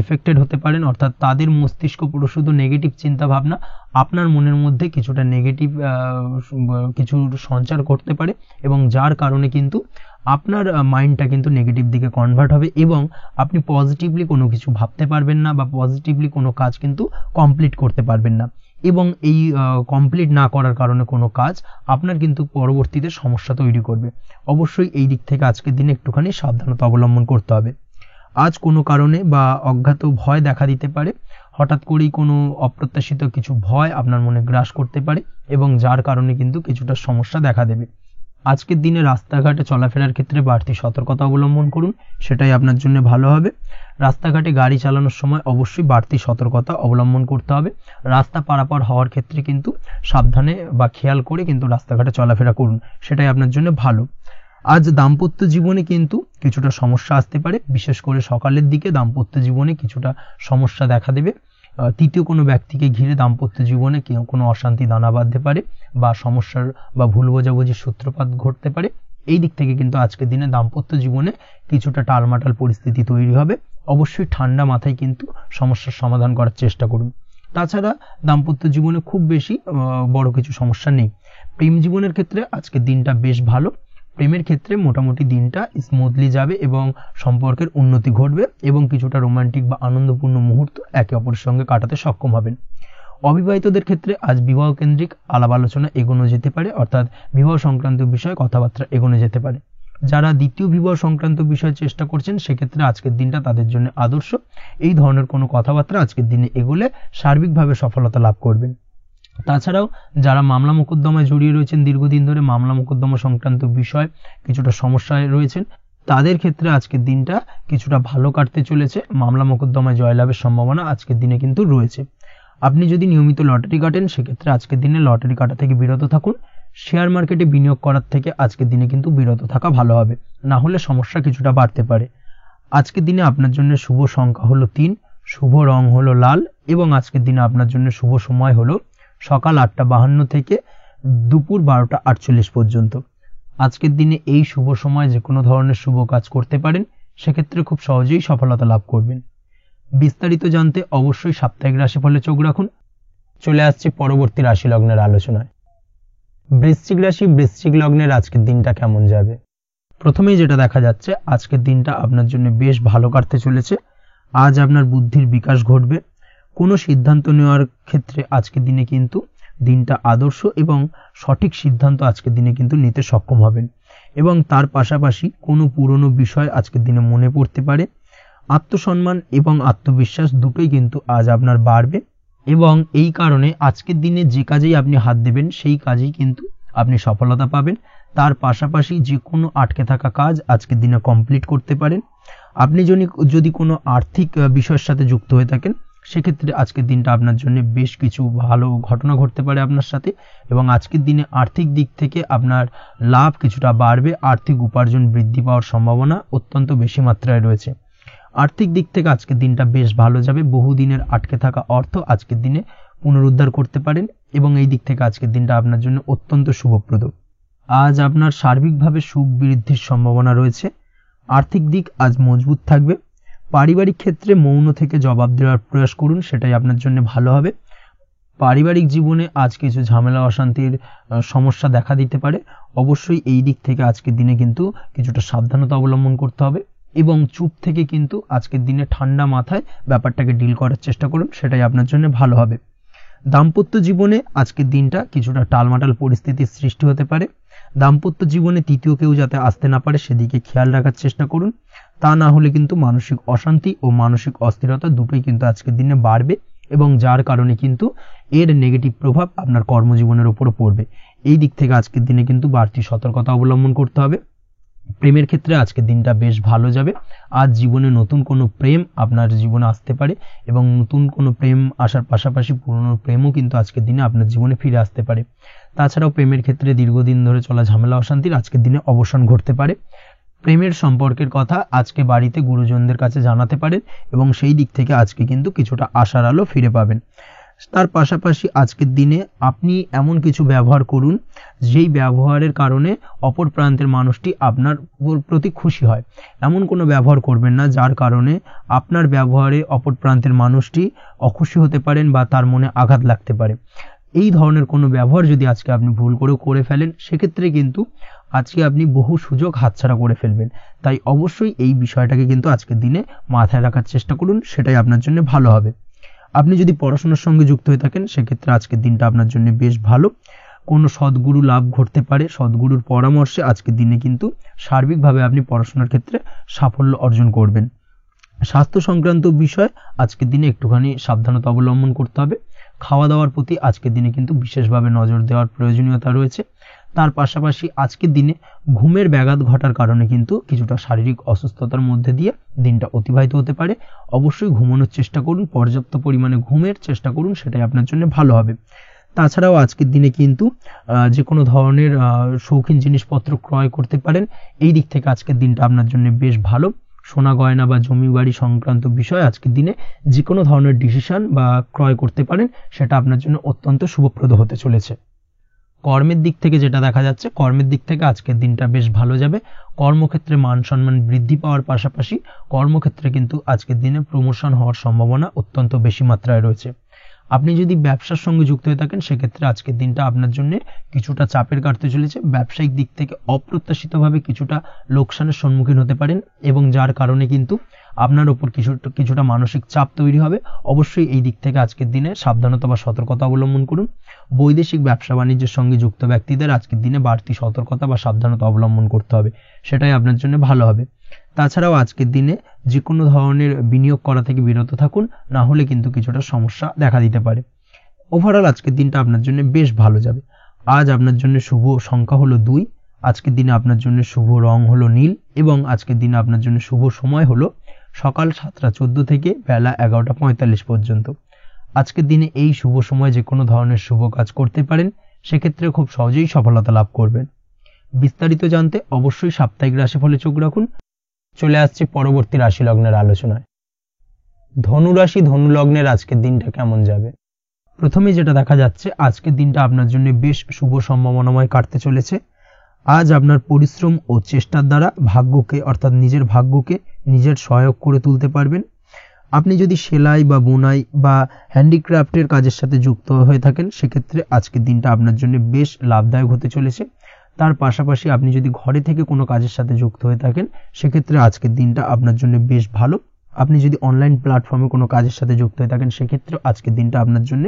এফেক্টেড হতে পারেন, অর্থাৎ তাদের মস্তিষ্ক পুরো শুধু নেগেটিভ চিন্তাভাবনা আপনার মনের মধ্যে কিছুটা নেগেটিভ কিছু সঞ্চার করতে পারে, এবং যার কারণে কিন্তু আপনার মাইন্ডটা কিন্তু নেগেটিভ দিকে কনভার্ট হবে এবং আপনি পজিটিভলি কোনো কিছু ভাবতে পারবেন না বা পজিটিভলি কোনো কাজ কিন্তু কমপ্লিট করতে পারবেন না, এবং এই কমপ্লিট না করার কারণে কোনো কাজ আপনার কিন্তু পরবর্তীতে সমস্যা তৈরি করবে। অবশ্যই এই দিক থেকে আজকের দিনে একটুখানি সাবধানতা অবলম্বন করতে হবে। আজ কোনো কারণে বা অজ্ঞাত ভয় দেখা দিতে পারে, হঠাৎ করেই কোনো অপ্রত্যাশিত কিছু ভয় আপনার মনে গ্রাস করতে পারে এবং যার কারণে কিন্তু কিছুটা সমস্যা দেখা দেবে। আজকের দিনে রাস্তাঘাটে চলাফেরার ক্ষেত্রে বাড়তি সতর্কতা অবলম্বন করুন, সেটাই আপনার জন্য ভালো হবে। রাস্তাঘাটে গাড়ি চালানোর সময় অবশ্যই বাড়তি সতর্কতা অবলম্বন করতে হবে। রাস্তা পারাপার হওয়ার ক্ষেত্রে কিন্তু সাবধানে বা খেয়াল করে কিন্তু রাস্তাঘাটে চলাফেরা করুন, সেটাই আপনার জন্য ভালো। আজ দাম্পত্য জীবনে কিন্তু কিছুটা সমস্যা আসতে পারে, বিশেষ করে সকালের দিকে দাম্পত্য জীবনে কিছুটা সমস্যা দেখা দেবে। তৃতীয় কোনো ব্যক্তিকে ঘিরে দাম্পত্য জীবনে কোনো অশান্তি দানা বাঁধতে পারে বা সমস্যার বা ভুল বোঝাবুঝির সূত্রপাত ঘটতে পারে। এই দিক থেকে কিন্তু আজকের দিনে দাম্পত্য জীবনে কিছুটা টালমাটাল পরিস্থিতি তৈরি হবে। অবশ্যই ঠান্ডা মাথায় কিন্তু সমস্যার সমাধান করার চেষ্টা করুন। তাছাড়া দাম্পত্য জীবনে খুব বেশি বড় কিছু সমস্যা নেই। প্রেম জীবনের ক্ষেত্রে আজকের দিনটা বেশ ভালো। প্রেমের ক্ষেত্রে মোটামুটি দিনটা স্মুথলি যাবে এবং সম্পর্কের উন্নতি ঘটবে এবং কিছুটা রোমান্টিক বা আনন্দপূর্ণ মুহূর্ত একে অপরের সঙ্গে কাটাতে সক্ষম হবেন। অবিবাহিতদের ক্ষেত্রে আজ বিবাহ কেন্দ্রিক আলাপ আলোচনা এগোনো যেতে পারে, অর্থাৎ বিবাহ সংক্রান্ত বিষয়ে কথাবার্তা এগোনো যেতে পারে। যারা দ্বিতীয় বিবাহ সংক্রান্ত বিষয়ে চেষ্টা করছেন সেক্ষেত্রে আজকের দিনটা তাদের জন্য আদর্শ। এই ধরনের কোনো কথাবার্তা আজকের দিনে এগোলে সার্বিকভাবে সফলতা লাভ করবেন। তাছাড়াও যারা মামলা মোকদ্দমায় জড়িয়ে রয়েছেন, দীর্ঘদিন ধরে মামলা মোকদ্দমা সংক্রান্ত বিষয় কিছুটা সমস্যায় রয়েছেন, তাদের ক্ষেত্রে আজকের দিনটা কিছুটা ভালো কাটতে চলেছে। মামলা মোকদ্দমায় জয়লাভের সম্ভাবনা আজকের দিনে কিন্তু রয়েছে। আপনি যদি নিয়মিত লটারি কাটেন সেক্ষেত্রে আজকের দিনে লটারি কাটা থেকে বিরত থাকুন। শেয়ার মার্কেটে বিনিয়োগ করার থেকে আজকের দিনে কিন্তু বিরত থাকা ভালো হবে, না হলে সমস্যা কিছুটা বাড়তে পারে। আজকের দিনে আপনার জন্য শুভ সংখ্যা হলো 3, শুভ রং হলো লাল এবং আজকের দিনে আপনার জন্য শুভ সময় হলো সকাল 8:52 থেকে দুপুর 12:48 পর্যন্ত। আজকের দিনে এই শুভ সময় যে কোনো ধরনের শুভ কাজ করতে পারেন, সেক্ষেত্রে খুব সহজেই সফলতা লাভ করবেন। বিস্তারিত জানতে অবশ্যই সাপ্তাহিক রাশিফলে চোখ রাখুন। চলে আসছে পরবর্তী রাশি লগ্নের আলোচনায়। বৃশ্চিক রাশি, বৃশ্চিক লগ্নের আজকের দিনটা কেমন যাবে? প্রথমেই যেটা দেখা যাচ্ছে, আজকের দিনটা আপনার জন্য বেশ ভালো কাটতে চলেছে। আজ আপনার বুদ্ধির বিকাশ ঘটবে। কোনো সিদ্ধান্ত নেওয়ার ক্ষেত্রে আজকের দিনে কিন্তু দিনটা আদর্শ এবং সঠিক সিদ্ধান্ত আজকের দিনে কিন্তু নিতে সক্ষম হবেন, এবং তার পাশাপাশি কোনো পুরনো বিষয় আজকের দিনে মনে পড়তে পারে। আত্মসম্মান এবং আত্মবিশ্বাস দুটোই কিন্তু আজ আপনার বাড়বে, এবং এই কারণে আজকের দিনে যে কাজেই আপনি হাত দেবেন সেই কাজেই কিন্তু আপনি সফলতা পাবেন। তার পাশাপাশি যে কোনো আটকে থাকা কাজ আজকের দিনে কমপ্লিট করতে পারেন। আপনি যদি কোনো আর্থিক বিষয়ের সাথে যুক্ত হয়ে থাকেন সেক্ষেত্রে আজকের দিনটা আপনার জন্য বেশ কিছু ভালো ঘটনা ঘটতে পারে আপনার সাথে, এবং আজকের দিনে আর্থিক দিক থেকে আপনার লাভ কিছুটা বাড়বে। আর্থিক উপার্জন বৃদ্ধি পাওয়ার সম্ভাবনা অত্যন্ত বেশি মাত্রায় রয়েছে। আর্থিক দিক থেকে আজকের দিনটা বেশ ভালো যাবে। বহুদিনের আটকে থাকা অর্থ আজকের দিনে পুনরুদ্ধার করতে পারেন এবং এই দিক থেকে আজকের দিনটা আপনার জন্য অত্যন্ত শুভপ্রদ। আজ আপনার সার্বিকভাবে সুখ বৃদ্ধির সম্ভাবনা রয়েছে। আর্থিক দিক আজ মজবুত থাকবে। পারিবারিক ক্ষেত্রে মৌন থেকে জবাব দেওয়ার প্রয়াস করুন, সেটাই আপনার জন্য ভালো হবে। পারিবারিক জীবনে আজ কিছু ঝামেলা অশান্তির সমস্যা দেখা দিতে পারে। অবশ্যই এই দিক থেকে আজকের দিনে কিন্তু কিছুটা সাবধানতা অবলম্বন করতে হবে এবং চুপ থেকে কিন্তু আজকের দিনে ঠান্ডা মাথায় ব্যাপারটাকে ডিল করার চেষ্টা করুন, সেটাই আপনার জন্য ভালো হবে। দাম্পত্য জীবনে আজকের দিনটা কিছুটা টালমাটাল পরিস্থিতির সৃষ্টি হতে পারে। দাম্পত্য জীবনে তৃতীয় কেউ যাতে আসতে না পারে সেদিকে খেয়াল রাখার চেষ্টা করুন, তা না হলে কিন্তু মানসিক অশান্তি ও মানসিক অস্থিরতা দুটোই কিন্তু আজকের দিনে বাড়বে এবং যার কারণে কিন্তু এর নেগেটিভ প্রভাব আপনার কর্মজীবনের উপরও পড়বে। এই দিক থেকে আজকের দিনে কিন্তু বাড়তি সতর্কতা অবলম্বন করতে হবে। প্রেমের ক্ষেত্রে আজকের দিনটা বেশ ভালো যাবে। আজ জীবনে নতুন কোনো প্রেম আপনার জীবনে আসতে পারে এবং নতুন কোনো প্রেম আসার পাশাপাশি পুরনো প্রেমও কিন্তু আজকের দিনে আপনার জীবনে ফিরে আসতে পারে। তাছাড়াও প্রেমের ক্ষেত্রে দীর্ঘদিন ধরে চলা ঝামেলা অশান্তির আজকের দিনে অবসান ঘটতে পারে। প্রেমের সম্পর্কের কথা আজকে বাড়িতে গুরুজনদের কাছে জানাতে পারেন এবং সেই দিক থেকে আজকে কিন্তু কিছুটা আশার আলো ফিরে পাবেন। তার পাশাপাশি আজকের দিনে আপনি এমন কিছু ব্যবহার করুন যেই ব্যবহারের কারণে অপর প্রান্তের মানুষটি আপনার প্রতি খুশি হয়। এমন কোনো ব্যবহার করবেন না যার কারণে আপনার ব্যবহারে অপর প্রান্তের মানুষটি অখুশি হতে পারেন বা তার মনে আঘাত লাগতে পারে। এই ধরনের কোনো ব্যবহার যদি আজকে আপনি ভুল করে ফেলেন, সেক্ষেত্রে কিন্তু আজকে আপনি বহু সুযোগ হাতছাড়া করে ফেলবেন। তাই অবশ্যই এই বিষয়টাকে কিন্তু আজকের দিনে মাথায় রাখার চেষ্টা করুন, সেটাই আপনার জন্য ভালো হবে। আপনি যদি পড়াশোনার সঙ্গে যুক্ত হয়ে থাকেন, সেক্ষেত্রে আজকের দিনটা আপনার জন্য বেশ ভালো। কোনো সদ্গুরু লাভ ঘটতে পারে, সদ্গুরুর পরামর্শে আজকের দিনে কিন্তু সার্বিকভাবে আপনি পড়াশোনার ক্ষেত্রে সাফল্য অর্জন করবেন। স্বাস্থ্য সংক্রান্ত বিষয় আজকের দিনে একটুখানি সাবধানতা অবলম্বন করতে হবে। খাওয়া দাওয়ার প্রতি আজকের দিনে কিন্তু বিশেষভাবে নজর দেওয়ার প্রয়োজনীয়তা রয়েছে। তার পাশাপাশি আজকের দিনে ঘুমের ব্যাঘাত ঘটার কারণে কিন্তু কিছুটা শারীরিক অসুস্থতার মধ্যে দিয়ে দিনটা অতিবাহিত হতে পারে। অবশ্যই ঘুমানোর চেষ্টা করুন, পর্যাপ্ত পরিমাণে ঘুমের চেষ্টা করুন, সেটাই আপনার জন্য ভালো হবে। তাছাড়াও আজকের দিনে কিন্তু যে কোনো ধরনের শৌখিন জিনিসপত্র ক্রয় করতে পারেন। এই দিক থেকে আজকের দিনটা আপনার জন্য বেশ ভালো। সোনা গয়না বা জমি বাড়ি সংক্রান্ত বিষয় আজকের দিনে যে কোনো ধরনের ডিসিশন বা ক্রয় করতে পারেন, সেটা আপনার জন্য অত্যন্ত শুভপ্রদ হতে চলেছে। কর্মের দিক থেকে যেটা দেখা যাচ্ছে, কর্মের দিক থেকে আজকের দিনটা বেশ ভালো যাবে। কর্মক্ষেত্রে মান সম্মান বৃদ্ধি পাওয়ার পাশাপাশি কর্মক্ষেত্রে কিন্তু আজকের দিনে প্রমোশন হওয়ার সম্ভাবনা অত্যন্ত বেশি মাত্রায় রয়েছে। আপনি যদি ব্যবসার সঙ্গে যুক্ত হয়ে থাকেন, সেক্ষেত্রে আজকের দিনটা আপনার জন্য কিছুটা চাপের কাটতে চলেছে। ব্যবসায়িক দিক থেকে অপ্রত্যাশিতভাবে কিছুটা লোকসানের সম্মুখীন হতে পারেন এবং যার কারণে কিন্তু আপনার উপর কিছুটা মানসিক চাপ তৈরি হবে। অবশ্যই এই দিক থেকে আজকের দিনে সাবধানতা বা সতর্কতা অবলম্বন করুন। বৈদেশিক ব্যবসা বাণিজ্যের সঙ্গে যুক্ত ব্যক্তিদের আজকের দিনে বাড়তি সতর্কতা বা সাবধানতা অবলম্বন করতে হবে, সেটাই আপনার জন্য ভালো হবে। তাছাড়াও আজকের দিনে যে কোনো ধরনের বিনিয়োগ করা থেকে বিরত থাকুন, না হলে কিন্তু কিছুটা সমস্যা দেখা দিতে পারে। ওভারঅল আজকের দিনটা আপনার জন্য বেশ ভালো যাবে। আজ আপনার জন্য শুভ সংখ্যা হলো 2। আজকের দিনে আপনার জন্য শুভ রং হলো নীল এবং আজকের দিনে আপনার জন্য শুভ সময় হলো সকাল 7:14 থেকে বেলা 11:45 পর্যন্ত। আজকের দিনে এই শুভ সময় যে কোনো ধরনের শুভ কাজ করতে পারেন, সেক্ষেত্রে খুব সহজেই সফলতা লাভ করবেন। বিস্তারিত জানতে অবশ্যই সাপ্তাহিক রাশিফলে চোখ রাখুন। চলে আসছে পরবর্তী রাশি লগ্নের আলোচনায়। ধনু রাশি ধনু লগ্নের আজকের দিনটা কেমন যাবে? প্রথমে যেটা দেখা যাচ্ছে, আজকের দিনটা আপনার জন্য বেশ শুভ সম্ভাবনাময় কাটতে চলেছে। আজ আপনার পরিশ্রম ও চেষ্টার দ্বারা ভাগ্যকে অর্থাৎ নিজের ভাগ্যকে নিজের সহায়ক করে তুলতে পারবেন। আপনি যদি সেলাই বা বোনাই বা হ্যান্ডিক্রাফটের কাজের সাথে যুক্ত হয়ে থাকেন, সেক্ষেত্রে আজকের দিনটা আপনার জন্য বেশ লাভদায়ক হতে চলেছে। তার পাশাপাশি আপনি যদি ঘরে থেকে কোনো কাজের সাথে যুক্ত হয়ে থাকেন, সেক্ষেত্রে আজকের দিনটা আপনার জন্য বেশ ভালো। আপনি যদি অনলাইন প্ল্যাটফর্মে কোনো কাজের সাথে যুক্ত হয়ে থাকেন, সেক্ষেত্রে আজকের দিনটা আপনার জন্য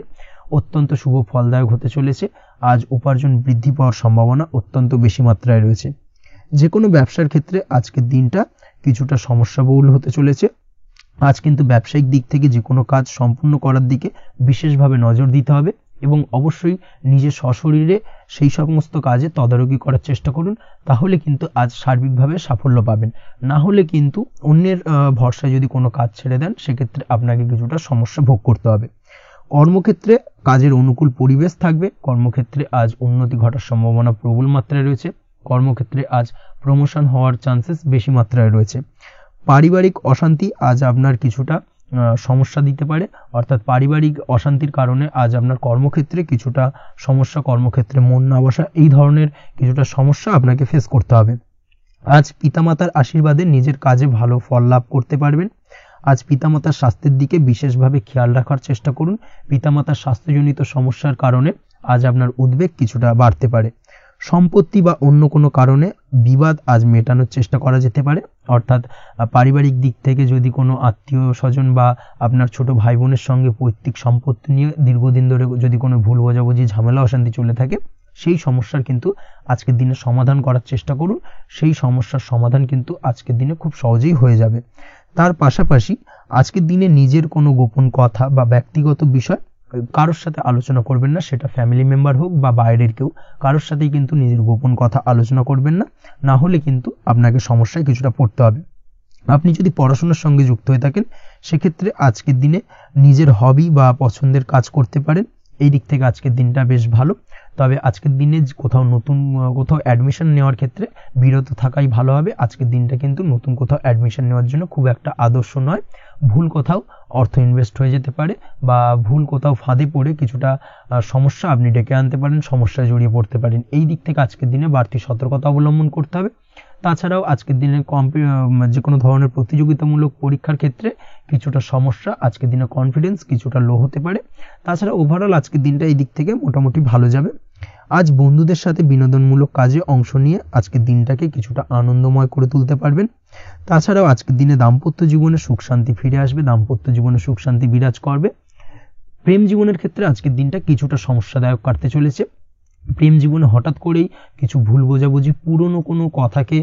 অত্যন্ত শুভ ফলদায়ক হতে চলেছে। আজ উপার্জন বৃদ্ধি পাওয়ার সম্ভাবনা অত্যন্ত বেশি মাত্রায় রয়েছে। যে কোনো ব্যবসার ক্ষেত্রে আজকের দিনটা কিছুটা সমস্যাবহুল হতে চলেছে। আজ কিন্তু ব্যবসায়িক দিক থেকে যে কোনো কাজ সম্পূর্ণ করার দিকে বিশেষভাবে নজর দিতে হবে এবং অবশ্যই নিজের সশরীরে সেই সমস্ত কাজে তদারকি করার চেষ্টা করুন, তাহলে কিন্তু আজ সার্বিকভাবে সাফল্য পাবেন। না হলে কিন্তু অন্যের ভরসায় যদি কোনো কাজ ছেড়ে দেন, সেক্ষেত্রে আপনাকে কিছুটা সমস্যা ভোগ করতে হবে। কর্মক্ষেত্রে কাজের অনুকূল পরিবেশ থাকবে। কর্মক্ষেত্রে আজ উন্নতি ঘটার সম্ভাবনা প্রবল মাত্রায় রয়েছে। কর্মক্ষেত্রে আজ প্রমোশন হওয়ার চান্সেস বেশি মাত্রায় রয়েছে। পারিবারিক অশান্তি আজ আপনার কিছুটা সমস্যা দিতে পারে, অর্থাৎ পারিবারিক অশান্তির কারণে আজ আপনার কর্মক্ষেত্রে কিছুটা সমস্যা, কর্মক্ষেত্রে মন না বসা, এই ধরনের কিছুটা সমস্যা আপনাকে ফেস করতে হবে। আজ পিতামাতার আশীর্বাদে নিজের কাজে ভালো ফল লাভ করতে পারবেন। আজ পিতামাতার স্বাস্থ্যের দিকে বিশেষভাবে খেয়াল রাখার চেষ্টা করুন। পিতামাতার স্বাস্থ্যজনিত সমস্যার কারণে আজ আপনার উদ্বেগ কিছুটা বাড়তে পারে। সম্পত্তি বা অন্য কোনো কারণে বিবাদ আজ মেটানোর চেষ্টা করা যেতে পারে, অর্থাৎ পারিবারিক দিক থেকে যদি কোনো আত্মীয় স্বজন বা আপনার ছোট ভাই বোনের সঙ্গে পৈতৃক সম্পত্তি নিয়ে দীর্ঘদিন ধরে যদি কোনো ভুল বোঝাবুঝি ঝামেলা অশান্তি চলে থাকে, সেই সমস্যার কিন্তু আজকের দিনে সমাধান করার চেষ্টা করুন। সেই সমস্যার সমাধান কিন্তু আজকের দিনে খুব সহজেই হয়ে যাবে। তার পাশাপাশি আজকের দিনে নিজের কোনো গোপন কথা বা ব্যক্তিগত বিষয় কারোর সাথে আলোচনা করবেন না, সেটা ফ্যামিলি মেম্বার হোক বা বাইরের কেউ, কারোর সাথেই কিন্তু নিজের গোপন কথা আলোচনা করবেন না, না হলে কিন্তু আপনাকে সমস্যায় কিছুটা পড়তে হবে। আপনি যদি পড়াশোনার সঙ্গে যুক্ত হয়ে থাকেন, সেক্ষেত্রে আজকের দিনে নিজের হবি বা পছন্দের কাজ করতে পারেন। এই দিক থেকে আজকের দিনটা বেশ ভালো। তবে আজকের দিনে কোথাও অ্যাডমিশন নেওয়ার ক্ষেত্রে বিরত থাকাই ভালো হবে। আজকের দিনটা কিন্তু নতুন কোথাও অ্যাডমিশন নেওয়ার জন্য খুব একটা আদর্শ নয়। ভুল কোথাও অর্থ ইনভেস্ট হয়ে যেতে পারে, বা ভুল কোথাও ফাঁদে পড়ে কিছুটা সমস্যা আপনি ডেকে আনতে পারেন, সমস্যায় জড়িয়ে পড়তে পারেন। এই দিক থেকে আজকের দিনে বাড়তি সতর্কতা অবলম্বন করতে হবে। তাছাড়াও আজকের দিনে যে কোনো ধরনের প্রতিযোগিতামূলক পরীক্ষার ক্ষেত্রে কিছুটা সমস্যা, আজকের দিনে কনফিডেন্স কিছুটা লো হতে পারে। তাছাড়া ওভারঅল আজকের দিনটা এই দিক থেকে মোটামুটি ভালো যাবে। আজ বন্ধুদের সাথে বিনোদনমূলক কাজে অংশ নিয়ে আজকের দিনটাকে কিছুটা আনন্দময় করে তুলতে পারবেন। তাছাড়াও আজকের দিনে দাম্পত্য জীবনে সুখ শান্তি ফিরে আসবে, দাম্পত্য জীবনে সুখ শান্তি বিরাজ করবে। প্রেম জীবনের ক্ষেত্রে আজকের দিনটা কিছুটা সমস্যাদায়ক কাটতে চলেছে। প্রেম জীবনে হঠাৎ করেই কিছু ভুল বোঝাবুঝি, পুরনো কোনো কথাকে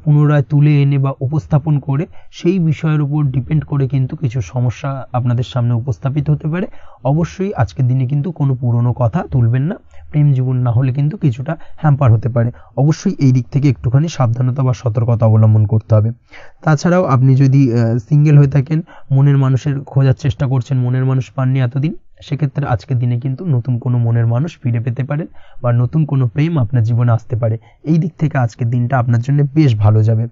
পুনরায় তুলে এনে বা উপস্থাপন করে সেই বিষয়ের উপর ডিপেন্ড করে কিন্তু কিছু সমস্যা আপনাদের সামনে উপস্থাপিত হতে পারে। অবশ্যই আজকের দিনে কিন্তু কোনো পুরনো কথা তুলবেন না, প্রেম জীবন না হলে কিন্তু কিছুটা হ্যাম্পার হতে পারে। অবশ্যই এই দিক থেকে একটুখানি সাবধানতা বা সতর্কতা অবলম্বন করতে হবে। তাছাড়াও আপনি যদি সিঙ্গেল হয়ে থাকেন, মনের মানুষের খোঁজার চেষ্টা করছেন, মনের মানুষ পাননি এতদিন, সেক্ষেত্রে আজকের দিনে কিন্তু নতুন কোনো মনের মানুষ ফিরে পেতে পারেন, বা নতুন কোনো প্রেম আপনার জীবনে আসতে পারে। এই দিক থেকে আজকের দিনটা আপনার জন্য বেশ ভালো যাবে।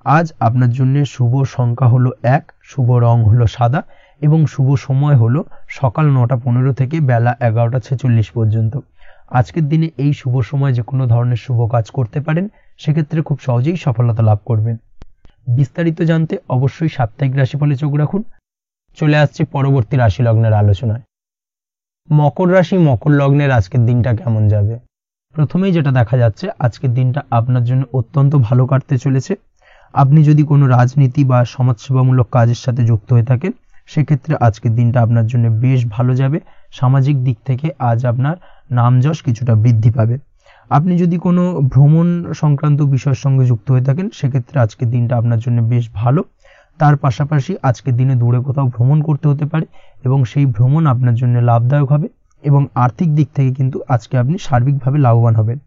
আজ আপনার জন্য শুভ সংখ্যা হলো 1, শুভ রং হলো সাদা, এবং শুভ সময় হলো সকাল 9:15 থেকে বেলা 11:46 পর্যন্ত। আজকের দিনে এই শুভ সময় যে কোনো ধরনের শুভ কাজ করতে পারেন, সেক্ষেত্রে খুব সহজেই সফলতা লাভ করবেন। বিস্তারিত জানতে অবশ্যই সাপ্তাহিক রাশিফলে চোখ রাখুন। চলে আসছে পরবর্তী রাশি লগ্নের আলোচনায়। মকর রাশি, মকর লগ্নের আজকের দিনটা কেমন যাবে? প্রথমেই যেটা দেখা যাচ্ছে, আজকের দিনটা আপনার জন্য অত্যন্ত ভালো কাটতে চলেছে। আপনি যদি কোনো রাজনীতি বা সমাজসেবামূলক কাজের সাথে যুক্ত হয়ে থাকেন, সেক্ষেত্রে আজকের দিনটা আপনার জন্য বেশ ভালো যাবে। সামাজিক দিক থেকে আজ আপনার নামযশ কিছুটা বৃদ্ধি পাবে। আপনি যদি কোনো ভ্রমণ সংক্রান্ত বিষয়ের সঙ্গে যুক্ত হয়ে থাকেন, সেক্ষেত্রে আজকের দিনটা আপনার জন্য বেশ ভালো। তার পাশাপাশি আজকের দিনে দূরে কোথাও ভ্রমণ করতে হতে পারে, এবং সেই ভ্রমণ আপনার জন্য লাভদায়ক হবে, এবং আর্থিক দিক থেকে কিন্তু আজকে আপনি সার্বিকভাবে লাভবান হবেন।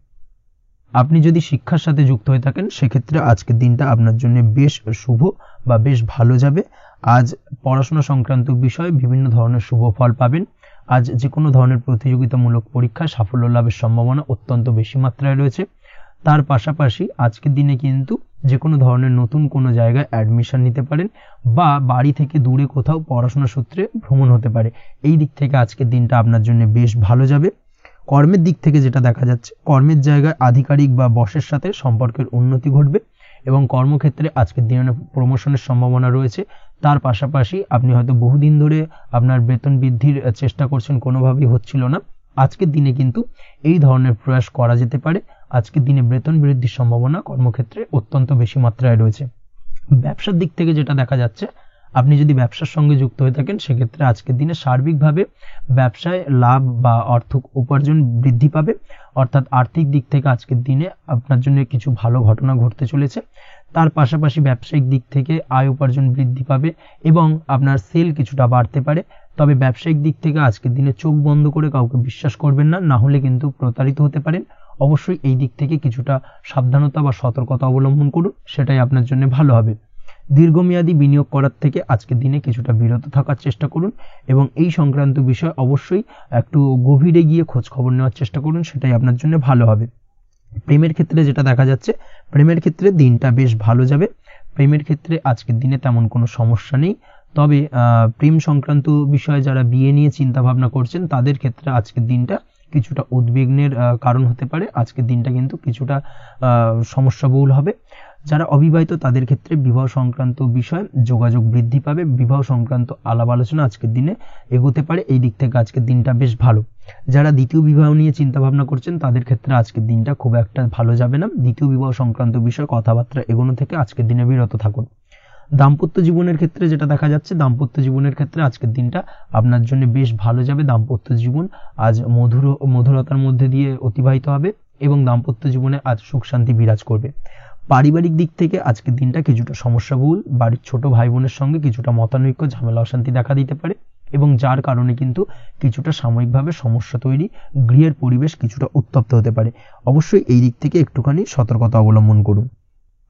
আপনি যদি শিক্ষার সাথে যুক্ত হয়ে থাকেন, সেক্ষেত্রে আজকের দিনটা আপনার জন্য বেশ শুভ বা বেশ ভালো যাবে। আজ পড়াশোনা সংক্রান্ত বিষয়ে বিভিন্ন ধরনের শুভ ফল পাবেন। আজ যে কোনো ধরনের প্রতিযোগিতামূলক পরীক্ষায় সাফল্য লাভের সম্ভাবনা অত্যন্ত বেশি মাত্রায় রয়েছে। তার পাশাপাশি আজকের দিনে কিন্তু যে কোনো ধরনের নতুন কোনো জায়গায় অ্যাডমিশন নিতে পারেন, বা বাড়ি থেকে দূরে কোথাও পড়াশোনা সূত্রে ভ্রমণ হতে পারে। এই দিক থেকে আজকের দিনটা আপনার জন্য বেশ ভালো যাবে। কর্মের দিক থেকে যেটা দেখা যাচ্ছে, কর্মের জায়গায় আধিকারিক বা বসের সাথে সম্পর্কের উন্নতি ঘটবে, এবং কর্মক্ষেত্রে আজকের দিনে প্রমোশনের সম্ভাবনা রয়েছে। তার পাশাপাশি আপনি হয়তো বহুদিন ধরে আপনার বেতন বৃদ্ধির চেষ্টা করছেন, কোনোভাবেই হচ্ছিল না। আজকের দিনে কিন্তু এই ধরনের প্রয়াস করা যেতে পারে। আজকের দিনে বেতন বৃদ্ধির সম্ভাবনা কর্মক্ষেত্রে অত্যন্ত বেশি মাত্রায় রয়েছে। ব্যবসার দিক থেকে যেটা দেখা যাচ্ছে, আপনি যদি ব্যবসার সঙ্গে যুক্ত হয়ে থাকেন, সেক্ষেত্রে আজকের দিনে সার্বিকভাবে ব্যবসায় লাভ বা অর্থ উপার্জন বৃদ্ধি পাবে। অর্থাৎ আর্থিক দিক থেকে আজকের দিনে আপনার জন্য কিছু ভালো ঘটনা ঘটতে চলেছে। তার পাশাপাশি ব্যবসায়িক দিক থেকে আয় উপার্জন বৃদ্ধি পাবে, এবং আপনার সেল কিছুটা বাড়তে পারে। তবে ব্যবসায়িক দিক থেকে আজকের দিনে চোখ বন্ধ করে কাউকে বিশ্বাস করবেন না, না হলে কিন্তু প্রতারিত হতে পারেন। অবশ্যই এই দিক থেকে কিছুটা সাবধানতা বা সতর্কতা অবলম্বন করুন, সেটাই আপনার জন্য ভালো হবে। দীর্ঘমেয়াদী বিনিয়োগ করার থেকে আজকের দিনে কিছুটা বিরত থাকার চেষ্টা করুন, এবং এই সংক্রান্ত বিষয় অবশ্যই একটু গভীরে গিয়ে খোঁজ খবর নেওয়ার চেষ্টা করুন, সেটাই আপনার জন্য ভালো হবে। প্রেমের ক্ষেত্রে যেটা দেখা যাচ্ছে, প্রেমের ক্ষেত্রে দিনটা বেশ ভালো যাবে। প্রেমের ক্ষেত্রে আজকের দিনে তেমন কোনো সমস্যা নেই। তবে প্রেম সংক্রান্ত বিষয়ে যারা বিয়ে নিয়ে চিন্তা ভাবনা করছেন, তাদের ক্ষেত্রে আজকের দিনটা কিছুটা উদ্বিগ্নের কারণ হতে পারে। আজকের দিনটা কিন্তু কিছুটা সমস্যাবহুল হবে। যারা অবিবাহিত, তাদের ক্ষেত্রে বিবাহ সংক্রান্ত বিষয় যোগাযোগ বৃদ্ধি পাবে, বিবাহ সংক্রান্ত আলাপ আলোচনা আজকের দিনে এগোতে পারে। এই দিক থেকে আজকের দিনটা বেশ ভালো। যারা দ্বিতীয় বিবাহ নিয়ে চিন্তা ভাবনা করছেন, তাদের ক্ষেত্রে আজকের দিনটা খুব একটা ভালো যাবে না। দ্বিতীয় বিবাহ সংক্রান্ত বিষয় কথাবার্তা এগোনো থেকে আজকের দিনে বিরত থাকুন। দাম্পত্য জীবনের ক্ষেত্রে যেটা দেখা যাচ্ছে, দাম্পত্য জীবনের ক্ষেত্রে আজকের দিনটা আপনার জন্য বেশ ভালো যাবে। দাম্পত্য জীবন আজ মধুরতার মধ্যে দিয়ে অতিবাহিত হবে, এবং দাম্পত্য জীবনে আজ সুখ শান্তি বিরাজ করবে। পারিবারিক দিক থেকে আজকের দিনটা কিছুটা সমস্যাবহুল। বাড়ির ছোট ভাই বোনের সঙ্গে কিছুটা মতানৈক্য, ঝামেলা অশান্তি দেখা দিতে পারে, এবং যার কারণে কিন্তু কিছুটা সাময়িকভাবে সমস্যা তৈরি, গৃহের পরিবেশ কিছুটা উত্তপ্ত হতে পারে। অবশ্যই এই দিক থেকে একটুখানি সতর্কতা অবলম্বন করুন।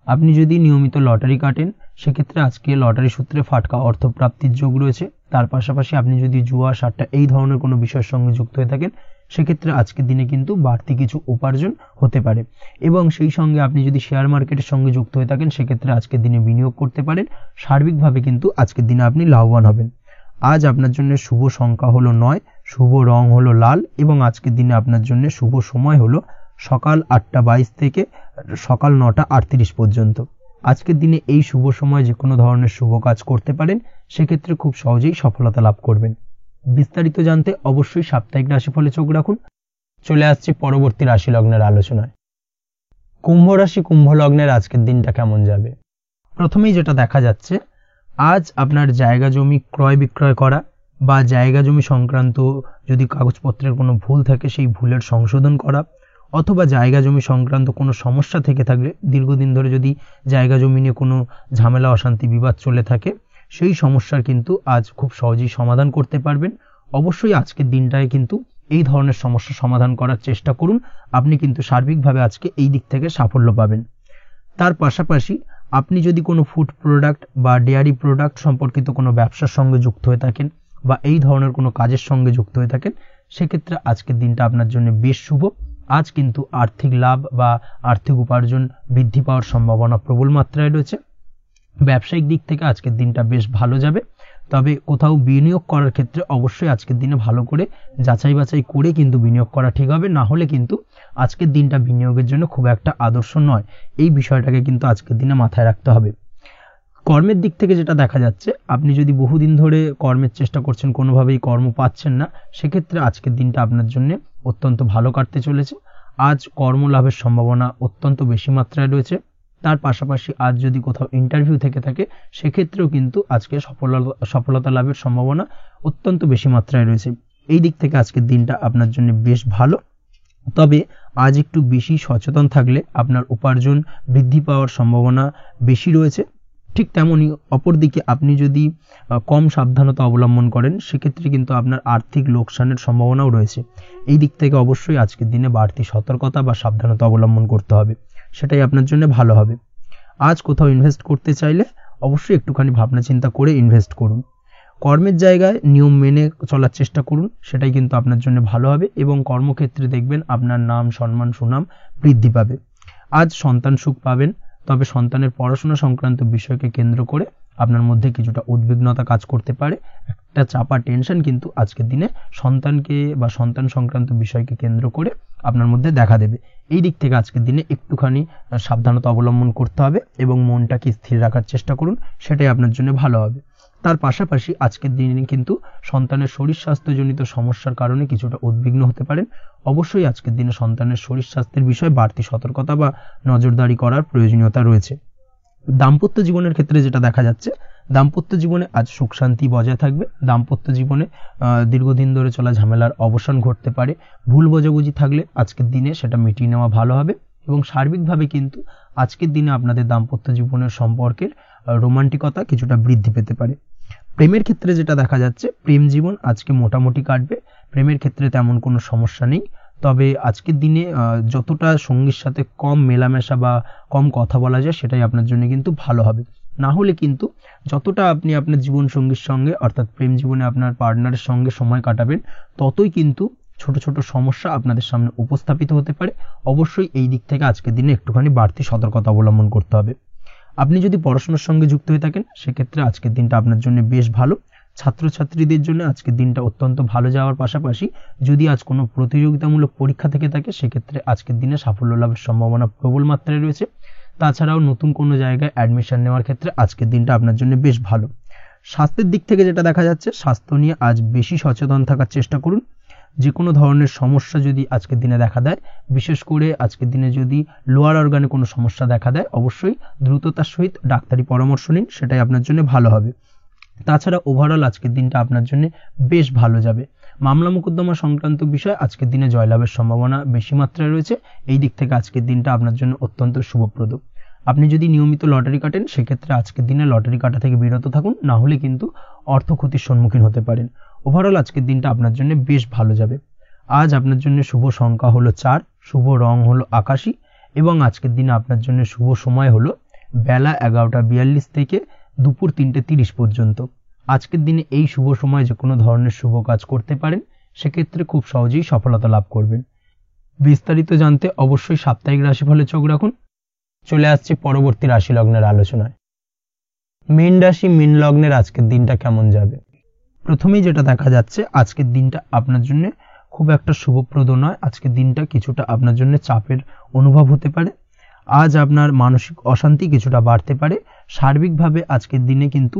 আপনি যদি নিয়মিত লটারি কাটেন, সেক্ষেত্রে আজকে লটারি সূত্রে ফাটকা অর্থ প্রাপ্তির যোগ রয়েছে। তার পাশাপাশি আপনি যদি জুয়া, সাট্টা এই ধরনের কোনো বিষয়ের সঙ্গে যুক্ত হয়ে থাকেন, সেক্ষেত্রে আজকের দিনে কিন্তু বাড়তি কিছু উপার্জন হতে পারে। এবং সেই সঙ্গে আপনি যদি শেয়ার মার্কেটের সঙ্গে যুক্ত হয়ে থাকেন, সেক্ষেত্রে আজকের দিনে বিনিয়োগ করতে পারেন। সার্বিকভাবে কিন্তু আজকের দিনে আপনি লাভবান হবেন। আজ আপনার জন্য শুভ সংখ্যা হলো 9, শুভ রং হলো লাল এবং আজকের দিনে আপনার জন্য শুভ সময় হলো সকাল 8টা 22 থেকে সকাল 9টা 38 পর্যন্ত। আজকের দিনে এই শুভ সময় যে কোনো ধরনের শুভ কাজ করতে পারেন, সেক্ষেত্রে খুব সহজেই সফলতা লাভ করবেন। বিস্তারিত জানতে অবশ্যই সাপ্তাহিক রাশিফলে চোখ রাখুন। চলে আসছি পরবর্তী রাশি লগ্নের আলোচনায়। কুম্ভ রাশি কুম্ভ লগ্নের আজকের দিনটা কেমন যাবে? প্রথমেই যেটা দেখা যাচ্ছে, আজ আপনার জায়গা জমি ক্রয় বিক্রয় করা বা জায়গা জমি সংক্রান্ত যদি কাগজপত্রের কোনো ভুল থাকে সেই ভুলের সংশোধন করা, অথবা জায়গা জমি সংক্রান্ত কোনো সমস্যা থেকে থাকলে, দীর্ঘদিন ধরে যদি জায়গা জমি নিয়ে কোনো ঝামেলা অশান্তি বিবাদ চলে থাকে, সেই সমস্যার কিন্তু আজ খুব সহজেই সমাধান করতে পারবেন। অবশ্যই আজকের দিনটায় কিন্তু এই ধরনের সমস্যা সমাধান করার চেষ্টা করুন। আপনি কিন্তু সার্বিকভাবে আজকে এই দিক থেকে সাফল্য পাবেন। তার পাশাপাশি আপনি যদি কোনো ফুড প্রোডাক্ট বা ডেয়ারি প্রোডাক্ট সম্পর্কিত কোনো ব্যবসার সঙ্গে যুক্ত হয়ে থাকেন বা এই ধরনের কোনো কাজের সঙ্গে যুক্ত হয়ে থাকেন, সেক্ষেত্রে আজকের দিনটা আপনার জন্য বেশ শুভ। আজ কিন্তু আর্থিক লাভ বা আর্থিক উপার্জন বৃদ্ধি পাওয়ার সম্ভাবনা প্রবল মাত্রায় রয়েছে। ব্যবসায়িক দিক থেকে আজকের দিনটা বেশ ভালো যাবে, তবে কোথাও বিনিয়োগ করার ক্ষেত্রে অবশ্যই আজকের দিনে ভালো করে যাচাই বাছাই করে কিন্তু বিনিয়োগ করা ঠিক হবে, না হলে কিন্তু আজকের দিনটা বিনিয়োগের জন্য খুব একটা আদর্শ নয়। এই বিষয়টাকে কিন্তু আজকের দিনে মাথায় রাখতে হবে। কর্মের দিক থেকে যেটা দেখা যাচ্ছে, আপনি যদি বহুদিন ধরে কর্মের চেষ্টা করছেন, কোনোভাবেই কর্ম পাচ্ছেন না, সেক্ষেত্রে আজকের দিনটা আপনার জন্য অত্যন্ত ভালো কাটতে চলেছে। আজ কর্মলাভের সম্ভাবনা অত্যন্ত বেশি মাত্রায় রয়েছে। তার পাশাপাশি আজ যদি কোথাও ইন্টারভিউ থেকে থাকে, সেক্ষেত্রেও কিন্তু আজকে সফলতা লাভের সম্ভাবনা অত্যন্ত বেশি মাত্রায় রয়েছে। এই দিক থেকে আজকের দিনটা আপনার জন্য বেশ ভালো, তবে আজ একটু বেশি সচেতন থাকলে আপনার উপার্জন বৃদ্ধি পাওয়ার সম্ভাবনা বেশি রয়েছে। ঠিক তেমনই অপরদিকে আপনি যদি কম সাবধানতা অবলম্বন করেন, সেক্ষেত্রে কিন্তু আপনার আর্থিক লোকসানের সম্ভাবনাও রয়েছে। এই দিক থেকে অবশ্যই আজকের দিনে বাড়তি সতর্কতা বা সাবধানতা অবলম্বন করতে হবে, সেটাই আপনার জন্য ভালো হবে। আজ কোথাও ইনভেস্ট করতে চাইলে অবশ্যই একটুখানি ভাবনা চিন্তা করে ইনভেস্ট করুন। কর্মের জায়গায় নিয়ম মেনে চলার চেষ্টা করুন, সেটাই কিন্তু আপনার জন্য ভালো হবে এবং কর্মক্ষেত্রে দেখবেন আপনার নাম সম্মান সুনাম বৃদ্ধি পাবে। আজ সন্তান সুখ পাবেন, তবে সন্তানের পড়াশোনা সংক্রান্ত বিষয়কে কেন্দ্র করে আপনার মধ্যে কিছুটা উদ্বিগ্নতা কাজ করতে পারে। একটা চাপা টেনশন কিন্তু আজকের দিনে সন্তানকে বা সন্তান সংক্রান্ত বিষয়কে কেন্দ্র করে আপনার মধ্যে দেখা দেবে। এই দিক থেকে আজকের দিনে একটুখানি সাবধানতা অবলম্বন করতে হবে এবং মনটাকে স্থির রাখার চেষ্টা করুন, সেটাই আপনার জন্য ভালো হবে। তার পাশাপাশি আজকের দিনে কিন্তু সন্তানের শরীর স্বাস্থ্যজনিত সমস্যার কারণে কিছুটা উদ্বিগ্ন হতে পারেন। অবশ্যই আজকের দিনে সন্তানের শরীর স্বাস্থ্যের বিষয়ে বাড়তি সতর্কতা বা নজরদারি করার প্রয়োজনীয়তা রয়েছে। দাম্পত্য জীবনের ক্ষেত্রে যেটা দেখা যাচ্ছে, দাম্পত্য জীবনে আজ সুখ শান্তি বজায় থাকবে। দাম্পত্য জীবনে দীর্ঘদিন ধরে চলা ঝামেলার অবসান ঘটতে পারে। ভুল বোঝাবুঝি থাকলে আজকের দিনে সেটা মিটিয়ে নেওয়া ভালো হবে এবং সার্বিকভাবে কিন্তু আজকের দিনে আপনাদের দাম্পত্য জীবনের সম্পর্কের রোমান্টিকতা কিছুটা বৃদ্ধি পেতে পারে। প্রেমের ক্ষেত্রে যেটা দেখা যাচ্ছে, প্রেম জীবন আজকে মোটামুটি কাটবে। প্রেমের ক্ষেত্রে তেমন কোনো সমস্যা নেই, তবে আজকের দিনে যতটা সঙ্গীর সাথে কম মেলামেশা বা কম কথা বলা যায়, সেটাই আপনার জন্য কিন্তু ভালো হবে। না হলে কিন্তু যতটা আপনি আপনার জীবন সঙ্গীর সঙ্গে অর্থাৎ প্রেম জীবনে আপনার পার্টনারের সঙ্গে সময় কাটাবেন, ততই কিন্তু ছোট ছোট সমস্যা আপনাদের সামনে উপস্থাপিত হতে পারে। অবশ্যই এই দিক থেকে আজকের দিনে একটুখানি বাড়তি সতর্কতা অবলম্বন করতে হবে। আপনি যদি পড়াশোনার সঙ্গে যুক্ত হয়ে থাকেন, সেক্ষেত্রে আজকের দিনটা আপনার জন্য বেশ ভালো। ছাত্রছাত্রীদের জন্য আজকের দিনটা অত্যন্ত ভালো যাওয়ার পাশাপাশি যদি আজ কোনো প্রতিযোগিতামূলক পরীক্ষা থেকে থাকে, সেক্ষেত্রে আজকের দিনে সাফল্য লাভের সম্ভাবনা প্রবল মাত্রায় রয়েছে। তাছাড়াও নতুন কোনো জায়গায় অ্যাডমিশন নেওয়ার ক্ষেত্রে আজকের দিনটা আপনার জন্য বেশ ভালো। স্বাস্থ্যের দিক থেকে যেটা দেখা যাচ্ছে, স্বাস্থ্য নিয়ে আজ বেশি সচেতন থাকার চেষ্টা করুন। যে কোনো ধরনের সমস্যা যদি আজকের দিনে দেখা দেয়, বিশেষ করে আজকের দিনে যদি লোয়ার অর্গানে কোনো সমস্যা দেখা দেয়, অবশ্যই দ্রুততার সহিত ডাক্তারি পরামর্শ নিন, সেটাই আপনার জন্য ভালো হবে। তাছাড়া ওভারঅল আজকের দিনটা আপনার জন্য বেশ ভালো যাবে। মামলা মোকদ্দমা সংক্রান্ত বিষয় আজকের দিনে জয়লাভের সম্ভাবনা বেশি মাত্রায় রয়েছে। এই দিক থেকে আজকের দিনটা আপনার জন্য অত্যন্ত শুভপ্রদ। আপনি যদি নিয়মিত লটারি কাটেন, সেক্ষেত্রে আজকের দিনে লটারি কাটা থেকে বিরত থাকুন, না হলে কিন্তু অর্থ ক্ষতির সম্মুখীন হতে পারেন। ওভারঅল আজকের দিনটা আপনার জন্য বেশ ভালো যাবে। আজ আপনার জন্য শুভ সংখ্যা হলো 4, শুভ রং হলো আকাশী এবং আজকের দিনে আপনার জন্য শুভ সময় হলো বেলা 11:42 থেকে দুপুর 3:30 পর্যন্ত। আজকের দিনে এই শুভ সময় যে কোনো ধরনের শুভ কাজ করতে পারেন, সেক্ষেত্রে খুব সহজেই সফলতা লাভ করবেন। বিস্তারিত জানতে অবশ্যই সাপ্তাহিক রাশিফলে চোখ রাখুন। চলে আসছি পরবর্তী রাশি লগ্নের আলোচনায়। মীন রাশি মীন লগ্নের আজকের দিনটা কেমন যাবে? প্রথমেই যেটা দেখা যাচ্ছে, আজকের দিনটা আপনার জন্য খুব একটা শুভপ্রদ নয়। আজকের দিনটা কিছুটা আপনার জন্য চাপের অনুভব হতে পারে। আজ আপনার মানসিক অশান্তি কিছুটা বাড়তে পারে। সার্বিকভাবে আজকের দিনে কিন্তু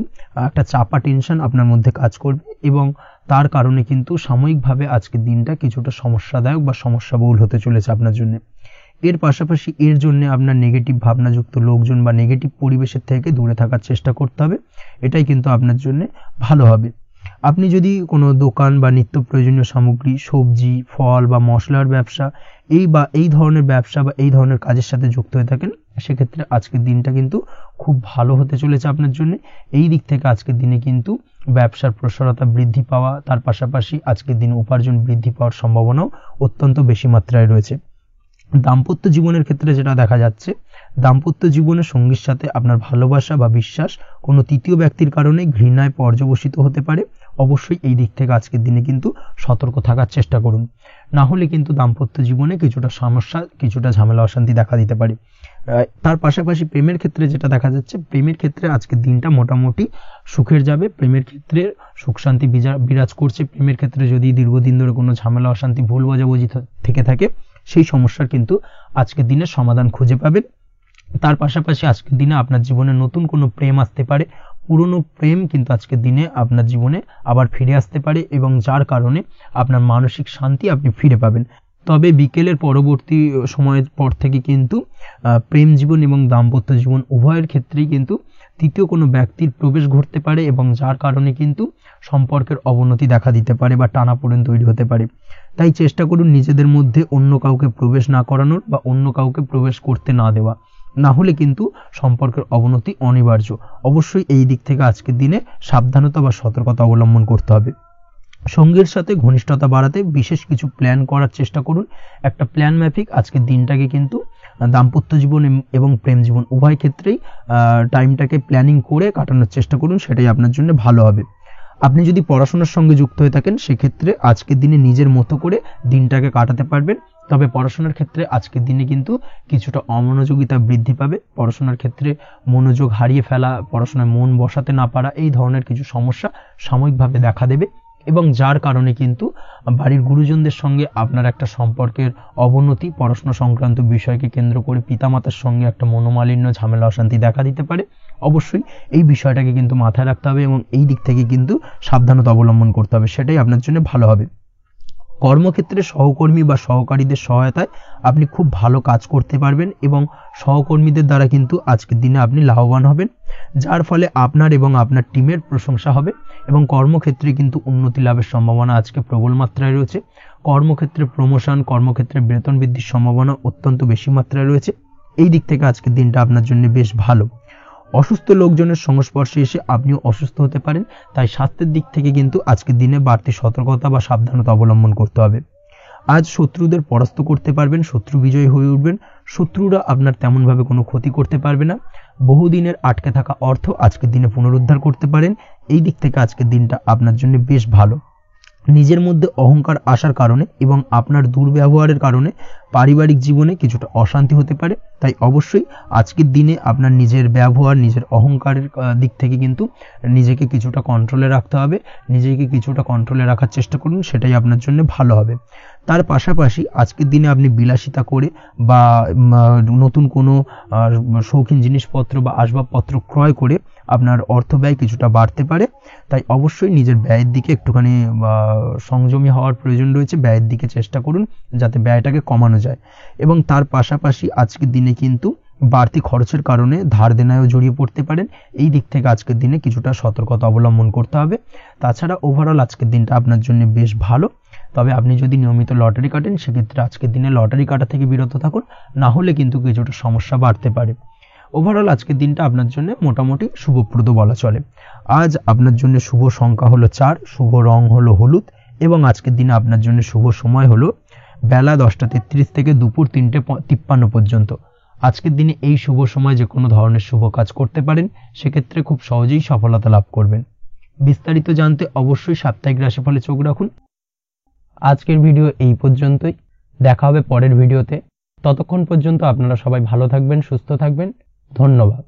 একটা চাপা টেনশন আপনার মধ্যে কাজ করবে এবং তার কারণে কিন্তু সাময়িকভাবে আজকের দিনটা কিছুটা সমস্যাদায়ক বা সমস্যাবহুল হতে চলেছে আপনার জন্য। এর পাশাপাশি এর জন্য আপনার নেগেটিভ ভাবনাযুক্ত লোকজন বা নেগেটিভ পরিবেশের থেকে দূরে থাকার চেষ্টা করতে হবে। এটাই কিন্তু আপনার জন্য ভালো হবে। আপনি যদি কোনো দোকান বা নিত্য প্রয়োজনীয় সামগ্রী, সবজি, ফল বা মশলার ব্যবসা এই ধরনের ব্যবসা বা এই ধরনের কাজের সাথে যুক্ত হয়ে থাকেন, সেক্ষেত্রে আজকের দিনটা কিন্তু খুব ভালো হতে চলেছে আপনার জন্য। এই দিক থেকে আজকের দিনে কিন্তু ব্যবসার প্রসারতা বৃদ্ধি পাওয়া, তার পাশাপাশি আজকের দিনে উপার্জন বৃদ্ধি পাওয়ার সম্ভাবনাও অত্যন্ত বেশি মাত্রায় রয়েছে। দাম্পত্য জীবনের ক্ষেত্রে যেটা দেখা যাচ্ছে, দাম্পত্য জীবনে সঙ্গীর সাথে আপনার ভালোবাসা বা বিশ্বাস কোনো তৃতীয় ব্যক্তির কারণে ঘৃণায় পর্যবসিত হতে পারে। অবশ্যই এই দিক থেকে আজকের দিনে কিন্তু সতর্ক থাকার চেষ্টা করুন, না হলে কিন্তু দাম্পত্য জীবনে কিছুটা সমস্যা, কিছুটা ঝামেলা অশান্তি দেখা দিতে পারে। তার পাশাপাশি প্রেমের ক্ষেত্রে যেটা দেখা যাচ্ছে, প্রেমের ক্ষেত্রে আজকের দিনটা মোটামুটি সুখের যাবে। প্রেমের ক্ষেত্রে সুখ শান্তি বিরাজ করছে। প্রেমের ক্ষেত্রে যদি দীর্ঘদিন ধরে কোনো ঝামেলা অশান্তি, ভুল বোঝাবুঝি থেকে থাকে, সেই সমস্যার কিন্তু আজকের দিনে সমাধান খুঁজে পাবেন। তার পাশাপাশি আজকের দিনে আপনার জীবনে নতুন কোনো প্রেম আসতে পারে। পুরনো প্রেম কিন্তু আজকের দিনে আপনার জীবনে আবার ফিরে আসতে পারে এবং যার কারণে আপনার মানসিক শান্তি আপনি ফিরে পাবেন। তবে বিকেলের পরবর্তী সময়ের পর থেকে কিন্তু প্রেম জীবন এবং দাম্পত্য জীবন উভয়ের ক্ষেত্রেই কিন্তু তৃতীয় কোনো ব্যক্তির প্রবেশ ঘটতে পারে এবং যার কারণে কিন্তু সম্পর্কের অবনতি দেখা দিতে পারে বা টানাপোড়েন তৈরি হতে পারে। তাই চেষ্টা করুন নিজেদের মধ্যে অন্য কাউকে প্রবেশ না করানোর বা অন্য কাউকে প্রবেশ করতে না দেওয়া, না হলে কিন্তু সম্পর্কের অবনতি অনিবার্য। অবশ্যই এই দিক থেকে আজকের দিনে সাবধানতা বা সতর্কতা অবলম্বন করতে হবে। সঙ্গীর সাথে ঘনিষ্ঠতা বাড়াতে বিশেষ কিছু প্ল্যান করার চেষ্টা করুন। একটা প্ল্যান মাফিক আজকের দিনটাকে কিন্তু দাম্পত্য জীবন এবং প্রেম জীবন উভয় ক্ষেত্রেই টাইমটাকে প্ল্যানিং করে কাটানোর চেষ্টা করুন, সেটাই আপনার জন্য ভালো হবে। আপনি যদি পড়াশোনার সঙ্গে যুক্ত হয়ে থাকেন, সেক্ষেত্রে আজকের দিনে নিজের মতো করে দিনটাকে কাটাতে পারবেন। তবে পড়াশোনার ক্ষেত্রে আজকের দিনে কিন্তু কিছুটা অমনোযোগিতা বৃদ্ধি পাবে। পড়াশোনার ক্ষেত্রে মনোযোগ হারিয়ে ফেলা, পড়াশোনায় মন বসাতে না পারা, এই ধরনের কিছু সমস্যা সাময়িকভাবে দেখা দেবে এবং যার কারণে কিন্তু বাড়ির গুরুজনদের সঙ্গে আপনার একটা সম্পর্কের অবনতি, পড়াশোনা সংক্রান্ত বিষয়কে কেন্দ্র করে পিতামাতার সঙ্গে একটা মনোমালিন্য, ঝামেলা অশান্তি দেখা দিতে পারে। অবশ্যই এই বিষয়টাকে কিন্তু মাথায় রাখতে হবে এবং এই দিক থেকে কিন্তু সাবধানতা অবলম্বন করতে হবে, সেটাই আপনার জন্য ভালো হবে। কর্মক্ষেত্রে সহকর্মী বা সহকারীদের সহায়তায় আপনি খুব ভালো কাজ করতে পারবেন এবং সহকর্মীদের দ্বারা কিন্তু আজকের দিনে আপনি লাভবান হবেন, যার ফলে আপনার এবং আপনার টিমের প্রশংসা হবে এবং কর্মক্ষেত্রে কিন্তু উন্নতি লাভের সম্ভাবনা আজকে প্রবল মাত্রায় রয়েছে। কর্মক্ষেত্রে প্রমোশন, কর্মক্ষেত্রে বেতন বৃদ্ধির সম্ভাবনা অত্যন্ত বেশি মাত্রায় রয়েছে। এই দিক থেকে আজকের দিনটা আপনার জন্য বেশ ভালো। অসুস্থ লোকজনের সংস্পর্শে এসে আপনিও অসুস্থ হতে পারেন, তাই স্বাস্থ্যের দিক থেকে কিন্তু আজকের দিনে বাড়তি সতর্কতা বা সাবধানতা অবলম্বন করতে হবে। আজ শত্রুদের পরাস্ত করতে পারবেন, শত্রু বিজয়ী হয়ে উঠবেন। শত্রুরা আপনার তেমনভাবে কোনো ক্ষতি করতে পারবে না। বহুদিনের আটকে থাকা অর্থ আজকের দিনে পুনরুদ্ধার করতে পারেন। এই দিক থেকে আজকের দিনটা আপনার জন্য বেশ ভালো। নিজের মধ্যে অহংকার আসার কারণে এবং আপনার দুর্ব্যবহারের কারণে পারিবারিক জীবনে কিছুটা অশান্তি হতে পারে। তাই অবশ্যই আজকের দিনে আপনার নিজের ব্যবহার, নিজের অহংকারের দিক থেকে কিন্তু নিজেকে কিছুটা কন্ট্রোলে রাখতে হবে। নিজেকে কিছুটা কন্ট্রোলে রাখার চেষ্টা করুন, সেটাই আপনার জন্য ভালো হবে। তার পাশাপাশি আজকের দিনে আপনি বিলাসিতা করে বা নতুন কোনো শৌখিন জিনিসপত্র বা আসবাবপত্র ক্রয় করে আপনার অর্থ ব্যয় কিছুটা বাড়তে পারে। তাই অবশ্যই নিজের ব্যয়ের দিকে একটুখানি সংযমী হওয়ার প্রয়োজন রয়েছে। ব্যয়ের দিকে চেষ্টা করুন যাতে ব্যয়টাকে কমানো যায় এবং তার পাশাপাশি আজকের দিনে কিন্তু বাড়তি খরচের কারণে ধার দেনায়ও জড়িয়ে পড়তে পারেন। এই দিক থেকে আজকের দিনে কিছুটা সতর্কতা অবলম্বন করতে হবে। তাছাড়া ওভারঅল আজকের দিনটা আপনার জন্য বেশ ভালো। তবে আপনি যদি নিয়মিত লটারি কাটেন, সেক্ষেত্রে আজকের দিনে লটারি কাটা থেকে বিরত থাকুন, না হলে কিন্তু কিছুটা সমস্যা বাড়তে পারে। ওভারঅল আজকের দিনটা আপনার জন্য মোটামুটি শুভপ্রদ বলা চলে। আজ আপনার জন্য শুভ সংখ্যা হলো 4, শুভ রং হলো হলুদ এবং আজকের দিনে আপনার জন্য শুভ সময় হলো বেলা 10:33 থেকে দুপুর 3:53 পর্যন্ত। আজকের দিনে এই শুভ সময় যে কোনো ধরনের শুভ কাজ করতে পারেন, সেক্ষেত্রে খুব সহজেই সফলতা লাভ করবেন। বিস্তারিত জানতে অবশ্যই সাপ্তাহিক রাশিফলে চোখ রাখুন। আজকের ভিডিও এই পর্যন্তই, দেখা হবে পরের ভিডিওতে। ততক্ষণ পর্যন্ত আপনারা সবাই ভালো থাকবেন, সুস্থ থাকবেন। ধন্যবাদ।